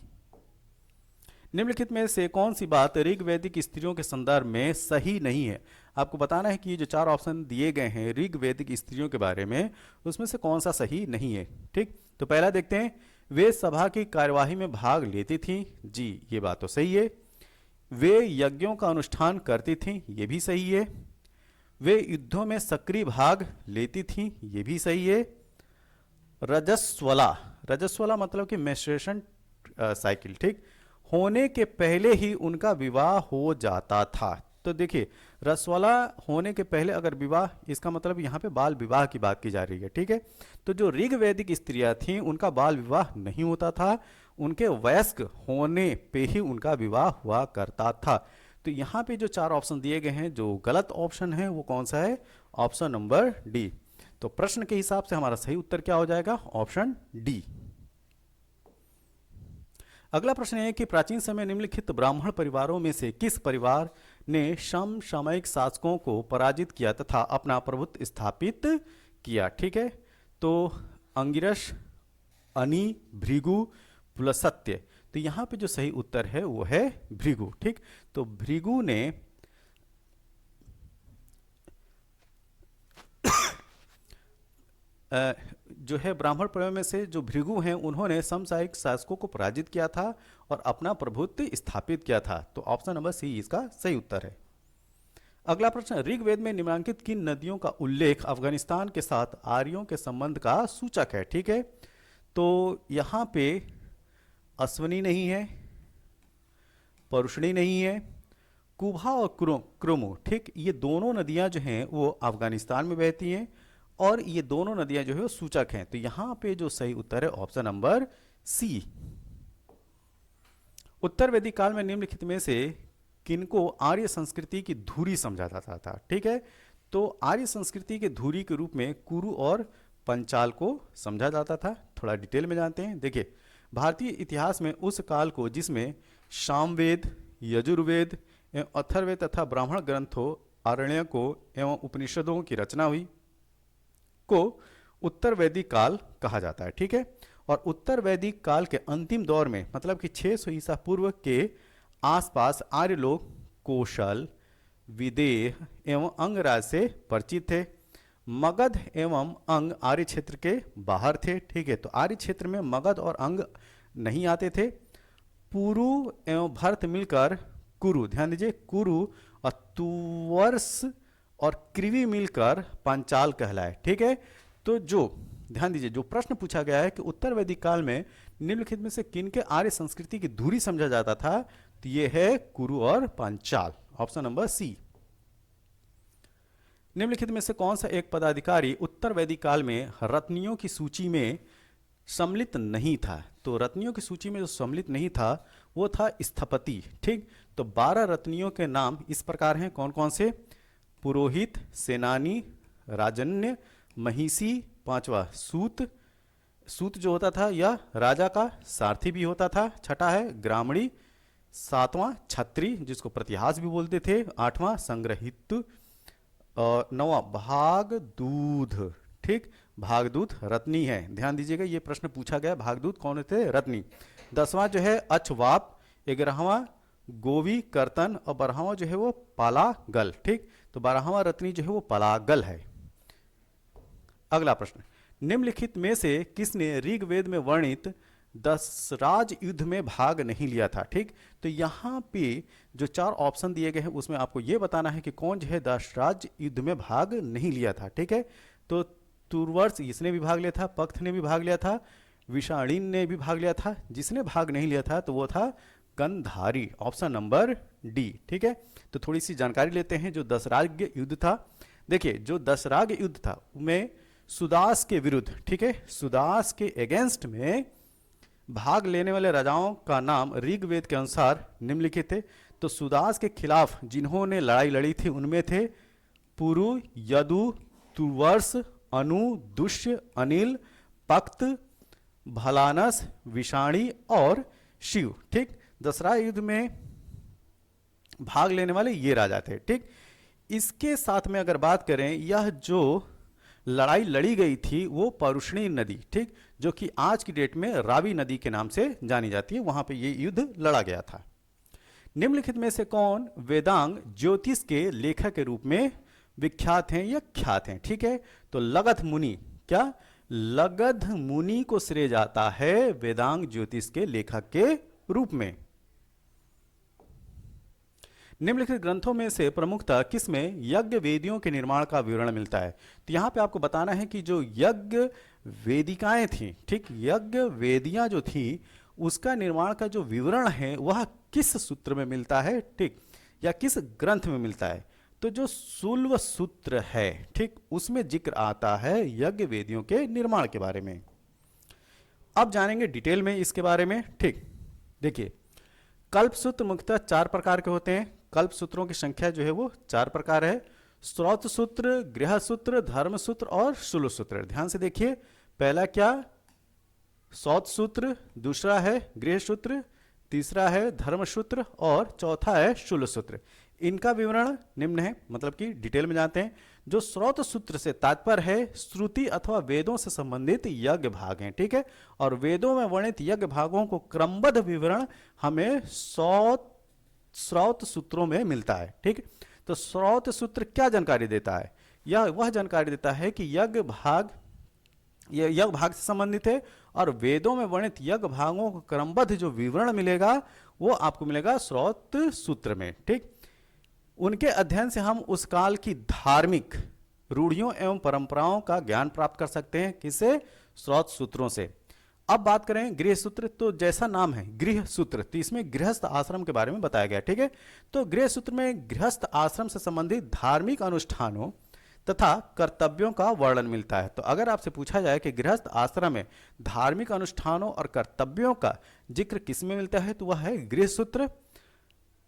निम्नलिखित में से कौन सी बात ऋग्वैदिक स्त्रियों के संदर्भ में सही नहीं है? आपको बताना है कि ये जो 4 ऑप्शन दिए गए हैं ऋग्वैदिक स्त्रियों के बारे में, उसमें से कौन सा सही नहीं है। ठीक, तो पहला देखते हैं, वे सभा की कार्यवाही में भाग लेती थीं। जी, ये बात तो सही है। वे यज्ञों का अनुष्ठान करती थीं। ये भी सही है। वे युद्धों में सक्रिय भाग लेती थीं। ये भी सही है। रजस्वला, रजस्वला मतलब कि मेंस्ट्रुएशन साइकिल, ठीक, होने के पहले ही उनका विवाह हो जाता था। तो देखिए, रसवाला होने के पहले अगर विवाह, इसका मतलब यहाँ पे बाल विवाह की बात की जा रही है। ठीक है, तो जो ऋग्वैदिक स्त्रियां थीं उनका बाल विवाह नहीं होता था, उनके वयस्क होने पे ही उनका विवाह हुआ करता था। तो यहाँ पे जो 4 ऑप्शन दिए गए हैं, जो गलत ऑप्शन है वो कौन सा है? Option number D. तो प्रश्न के हिसाब से हमारा सही उत्तर क्या हो जाएगा? Option D. अगला प्रश्न है कि प्राचीन समय निम्नलिखित ब्राह्मण परिवारों में से किस परिवार ने समसामयिक शासकों को पराजित किया तथा अपना प्रभुत्व स्थापित किया? ठीक है, तो अंगिरस, अनी, भृगु, पुलस्त्य। तो यहाँ पे जो सही उत्तर है वो है भृगु। ठीक, तो भृगु ने जो है ब्राह्मण परिवार में से जो भृगु हैं उन्होंने समसामयिक शासकों को पराजित किया था और अपना प्रभुत्व स्थापित किया था। तो ऑप्शन नंबर सी इसका सही उत्तर है। अगला प्रश्न, ऋग्वेद में निम्नलिखित किन नदियों का उल्लेख अफगानिस्तान के साथ आर्यों के संबंध का सूचक है? ठीक है, तो यहाँ पे अश्वनी नहीं है, परुष्णी नहीं है, कुभा और क्रोमो, ठीक, ये दोनों नदियां जो हैं वो अफगानिस्तान में बहती हैं और ये दोनों नदियां जो है वो सूचक हैं। तो यहां पे जो सही उत्तर है ऑप्शन नंबर सी। उत्तर वैदिक काल में निम्नलिखित में से किनको आर्य संस्कृति की धुरी समझा जाता था? ठीक है, तो आर्य संस्कृति के धुरी के रूप में कुरु और पंचाल को समझा जाता था। थोड़ा डिटेल में जानते हैं। देखिए, भारतीय इतिहास में उस काल को जिसमें सामवेद, यजुर्वेद एवं अथर्ववेद तथा ब्राह्मण ग्रंथों, आरण्यकों एवं उपनिषदों की रचना हुई को उत्तर वैदिक काल कहा जाता है। ठीक है, और उत्तर वैदिक काल के अंतिम दौर में मतलब कि 600 ईसा पूर्व के आसपास आर्य लोग कौशल, विदेह एवं अंगराज से परिचित थे। मगध एवं अंग आर्य क्षेत्र के बाहर थे। ठीक है, तो आर्य क्षेत्र में मगध और अंग नहीं आते थे। पुरु एवं भर्त मिलकर कुरु, ध्यान दीजिए, कुरु, और तुवर्स और कृवि मिलकर पांचाल कहलाए। ठीक है, तो जो ध्यान दीजिए, जो प्रश्न पूछा गया है कि उत्तर वैदिक काल में निम्नलिखित में से किन के आर्य संस्कृति की धुरी समझा जाता था, तो ये है कुरु और पांचाल, ऑप्शन नंबर सी। निम्नलिखित में से कौन सा एक पदाधिकारी उत्तर वैदिक काल में रत्नियों की सूची में सम्मिलित नहीं था? तो रत्नियों की सूची में जो सम्मिलित नहीं था वो था स्थपति। ठीक, तो 12 रत्नियों के नाम इस प्रकार हैं, कौन कौन से? पुरोहित, सेनानी, राजन्य, महिषी, पांचवा सूत, सूत जो होता था यह राजा का सारथी भी होता था, छठा है ग्रामणी, सातवां छत्री जिसको प्रतिहास भी बोलते थे, आठवां संग्रहित, और नौवां भागदूध। ठीक, भागदूत रत्नी है, ध्यान दीजिएगा ये प्रश्न पूछा गया, भागदूत कौन थे? रत्नी। 10वां जो है अछवाप, 11वां गोवी कर्तन, और 12वां जो है वो पालागल। ठीक, तो 12वां रत्नी जो है वो पालागल है। अगला प्रश्न, निम्नलिखित में से किसने ऋग्वेद में वर्णित दशराज युद्ध में भाग नहीं लिया था? ठीक, तो यहाँ पे जो 4 ऑप्शन दिए गए हैं उसमें आपको ये बताना है कि कौन जो है दशराज युद्ध में भाग नहीं लिया था। ठीक है, तो तुर्वर्स इसने भी भाग लिया था, पक्त ने भी भाग लिया था, विषाणीन ने भी भाग लिया था, जिसने भाग नहीं लिया था तो वो था गंधारी, ऑप्शन नंबर डी। ठीक है, तो थोड़ी सी जानकारी लेते हैं जो दशराज युद्ध था। देखिए, जो दशराज युद्ध था उनमें सुदास के विरुद्ध, ठीक है, सुदास के अगेंस्ट में भाग लेने वाले राजाओं का नाम ऋग्वेद के अनुसार निम्नलिखित थे। तो सुदास के खिलाफ जिन्होंने लड़ाई लड़ी थी उनमें थे पुरु, यदु, तुर्वर्स, अनु, दुष्य, अनिल, पक्त, भलानस, विषाणी और शिव। ठीक, दशराज युद्ध में भाग लेने वाले ये राजा थे। ठीक, इसके साथ में अगर बात करें, यह जो लड़ाई लड़ी गई थी वो परुष्णी नदी, ठीक, जो कि आज की डेट में रावी नदी के नाम से जानी जाती है, वहां पे ये युद्ध लड़ा गया था। निम्नलिखित में से कौन वेदांग ज्योतिष के लेखक के रूप में विख्यात हैं या ख्यात हैं? ठीक है, तो लगध मुनि, क्या लगध मुनि को श्रेय जाता है वेदांग ज्योतिष के लेखक के रूप में। निम्नलिखित ग्रंथों में से प्रमुखतः किसमें यज्ञ वेदियों के निर्माण का विवरण मिलता है? तो यहां पे आपको बताना है कि जो यज्ञ वेदिकाएं थी, ठीक, यज्ञ वेदियां जो थी उसका निर्माण का जो विवरण है वह किस सूत्र में मिलता है? ठीक, या किस ग्रंथ में मिलता है? तो जो शुल्व सूत्र है, ठीक, उसमें जिक्र आता है यज्ञ वेदियों के निर्माण के बारे में। अब जानेंगे डिटेल में इसके बारे में। ठीक, देखिए, कल्प सूत्र मुख्यतः 4 प्रकार के होते हैं। कल्प सूत्रों की संख्या जो है वो 4 प्रकार है, स्रोत सूत्र, गृह सूत्र, धर्म सूत्र और शुल्व सूत्र। ध्यान से देखिए, पहला क्या? स्रोत सूत्र, दूसरा है गृह सूत्र, तीसरा है धर्म सूत्र और चौथा है शुल्व सूत्र। इनका विवरण निम्न है, मतलब कि डिटेल में जानते हैं। जो स्रोत सूत्र से तात्पर्य है श्रुति अथवा वेदों से संबंधित यज्ञ भाग हैं, ठीक है, और वेदों में वर्णित यज्ञ भागों को क्रमबद्ध विवरण हमें स्रोत सूत्रों में मिलता है। ठीक, तो स्रोत सूत्र क्या जानकारी देता है? यह वह जानकारी देता है कि यज्ञ भाग से संबंधित है, और वेदों में वर्णित यज्ञ भागों को क्रमबद्ध जो विवरण मिलेगा वो आपको मिलेगा स्रोत सूत्र में। ठीक, उनके अध्ययन से हम उस काल की धार्मिक रूढ़ियों एवं परंपराओं का ज्ञान प्राप्त कर सकते हैं। किससे? स्रोत सूत्रों से। अब बात करें गृह सूत्र, तो जैसा नाम है गृह सूत्र, तो इसमें गृहस्थ आश्रम के बारे में बताया गया। ठीक है, तो गृह सूत्र में गृहस्थ आश्रम से संबंधित धार्मिक अनुष्ठानों तथा कर्तव्यों का वर्णन मिलता है। तो अगर आपसे पूछा जाए कि गृहस्थ आश्रम में धार्मिक अनुष्ठानों और कर्तव्यों का जिक्र किसमें मिलता है, तो वह है गृह सूत्र।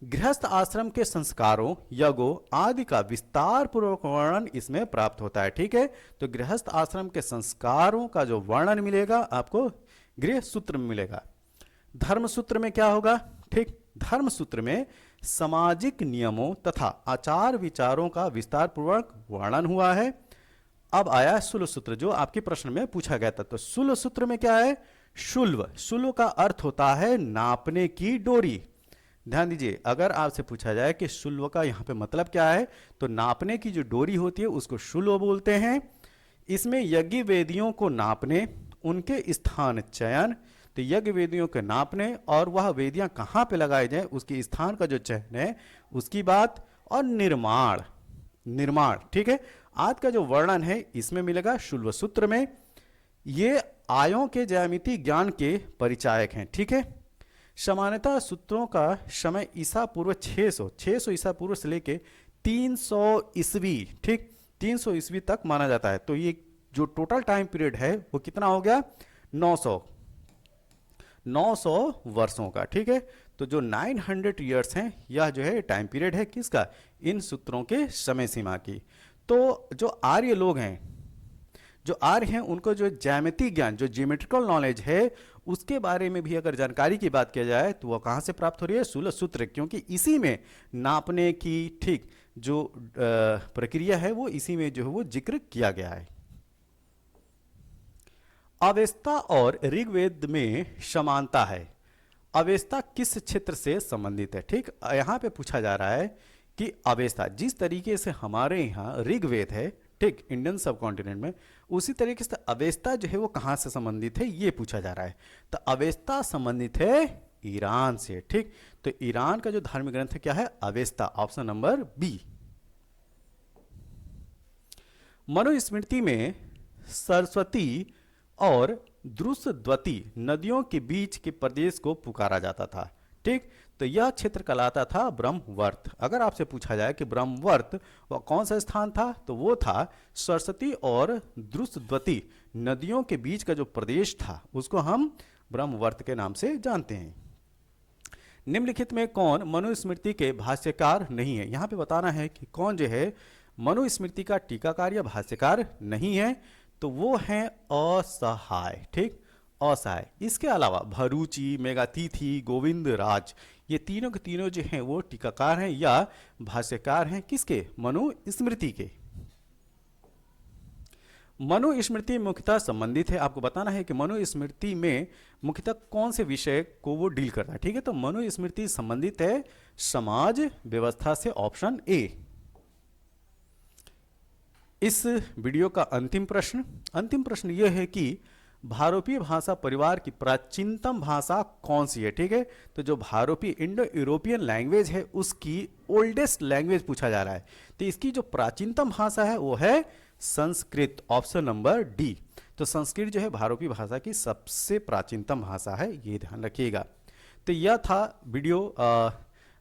गृहस्थ आश्रम के संस्कारों, यज्ञों आदि का विस्तार पूर्वक वर्णन इसमें प्राप्त होता है। ठीक है, तो गृहस्थ आश्रम के संस्कारों का जो वर्णन मिलेगा आपको गृह सूत्र में मिलेगा। धर्म सूत्र में क्या होगा? ठीक, धर्म सूत्र में सामाजिक नियमों तथा आचार विचारों का विस्तार पूर्वक वर्णन हुआ है। अब आया शुल्व सूत्र, जो आपके प्रश्न में पूछा गया था। तो शुल्व सूत्र में क्या है? शुल्व, शुल्व का अर्थ होता है नापने की डोरी। ध्यान दीजिए, अगर आपसे पूछा जाए कि शुल्व का यहाँ पे मतलब क्या है, तो नापने की जो डोरी होती है उसको शुल्व बोलते हैं। इसमें यज्ञ वेदियों को नापने, उनके स्थान चयन तो यज्ञ वेदियों के नापने और वह वेदियां कहाँ पे लगाई जाए उसकी स्थान का जो चयन है उसकी बात, और निर्माण, निर्माण, ठीक है। आज का जो वर्णन है इसमें मिलेगा शुल्ब सूत्र में। ये आयों के ज्यामिति ज्ञान के परिचायक हैं, ठीक है। समानता सूत्रों का समय ईसा पूर्व 600 ईसा पूर्व से लेके 300 ईस्वी, ठीक, 300 ईस्वी तक माना जाता है। तो ये जो टोटल टाइम पीरियड है वो कितना हो गया, 900 वर्षों का, ठीक है। तो जो 900 ईयर्स हैं यह जो है टाइम पीरियड है किसका, इन सूत्रों के समय सीमा की। तो जो आर्य लोग हैं, जो आर्य हैं उनको जो ज्यामिति ज्ञान, जो ज्योमेट्रिकल नॉलेज है उसके बारे में भी अगर जानकारी की बात किया जाए तो वह कहाँ से प्राप्त हो रही है, शूल सूत्र, क्योंकि इसी में नापने की, ठीक, जो प्रक्रिया है वो इसी में जो है वो जिक्र किया गया है। अवेस्ता और ऋग्वेद में समानता है। अवेस्ता किस क्षेत्र से संबंधित है, ठीक, यहाँ पे पूछा जा रहा है कि अवेस्ता जिस तरीके से हमारे यहाँ ऋग्वेद है, ठीक, इंडियन सब कॉन्टिनेंट में, उसी तरीके से अवेस्ता जो है वो कहाँ से संबंधित है ये पूछा जा रहा है। तो अवेस्ता संबंधित है ईरान से, ठीक। तो ईरान का जो धार्मिक ग्रंथ है क्या है, Avesta, option number B. Manusmriti में सरस्वती और द्रुसद्वती नदियों के बीच के प्रदेश को पुकारा जाता था, ठीक। तो यह क्षेत्र कहलाता था ब्रह्मवर्त। अगर आपसे पूछा जाए कि ब्रह्मवर्त वह कौन सा स्थान था, तो वो था सरस्वती और द्रुसद्वती नदियों के बीच का जो प्रदेश था उसको हम ब्रह्मवर्त के नाम से जानते हैं। निम्नलिखित में कौन मनुस्मृति के भाष्यकार नहीं है, यहाँ पे बताना है कि कौन जो है मनुस्मृति का टीकाकार या भाष्यकार नहीं है। तो वो है असहाय, ठीक, असहाय। इसके अलावा भरूची, मेगातिथि, गोविंद राज, ये तीनों के तीनों जो हैं वो टीकाकार हैं या भाष्यकार हैं किसके, मनुस्मृति के। मनुस्मृति मुख्यतः संबंधित है, आपको बताना है कि मनुस्मृति में मुख्यतः कौन से विषय को वो डील करता है, ठीक है। तो मनुस्मृति संबंधित है समाज व्यवस्था से, ऑप्शन ए। इस वीडियो का अंतिम प्रश्न यह है कि भारोपीय भाषा परिवार की प्राचीनतम भाषा कौन सी है, ठीक है। तो जो भारोपीय इंडो यूरोपियन लैंग्वेज है उसकी ओल्डेस्ट लैंग्वेज पूछा जा रहा है। तो इसकी जो प्राचीनतम भाषा है वो है संस्कृत, ऑप्शन नंबर डी। तो संस्कृत जो है भारोपीय भाषा की सबसे प्राचीनतम भाषा है, ये ध्यान रखिएगा। तो यह था वीडियो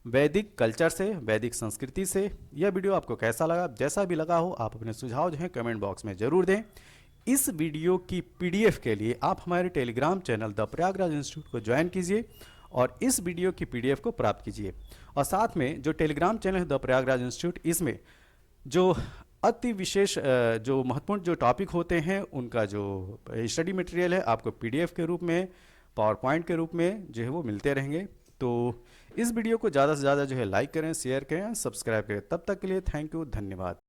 वैदिक कल्चर से, वैदिक संस्कृति से। यह वीडियो आपको कैसा लगा, जैसा भी लगा हो आप अपने सुझाव जो है कमेंट बॉक्स में जरूर दें। इस वीडियो की पीडीएफ के लिए आप हमारे Telegram channel the Prayagraj institute को ज्वाइन कीजिए और इस वीडियो की पीडीएफ को प्राप्त कीजिए। और साथ में जो टेलीग्राम चैनल है द प्रयागराज इंस्टीट्यूट, इसमें जो अति विशेष जो महत्वपूर्ण जो टॉपिक होते हैं उनका जो स्टडी मटेरियल है आपको पीडीएफ के रूप में, पावर पॉइंट के रूप में जो है वो मिलते रहेंगे। तो इस वीडियो को ज़्यादा से ज़्यादा जो है लाइक करें, शेयर करें, सब्सक्राइब करें। तब तक के लिए थैंक यू, धन्यवाद।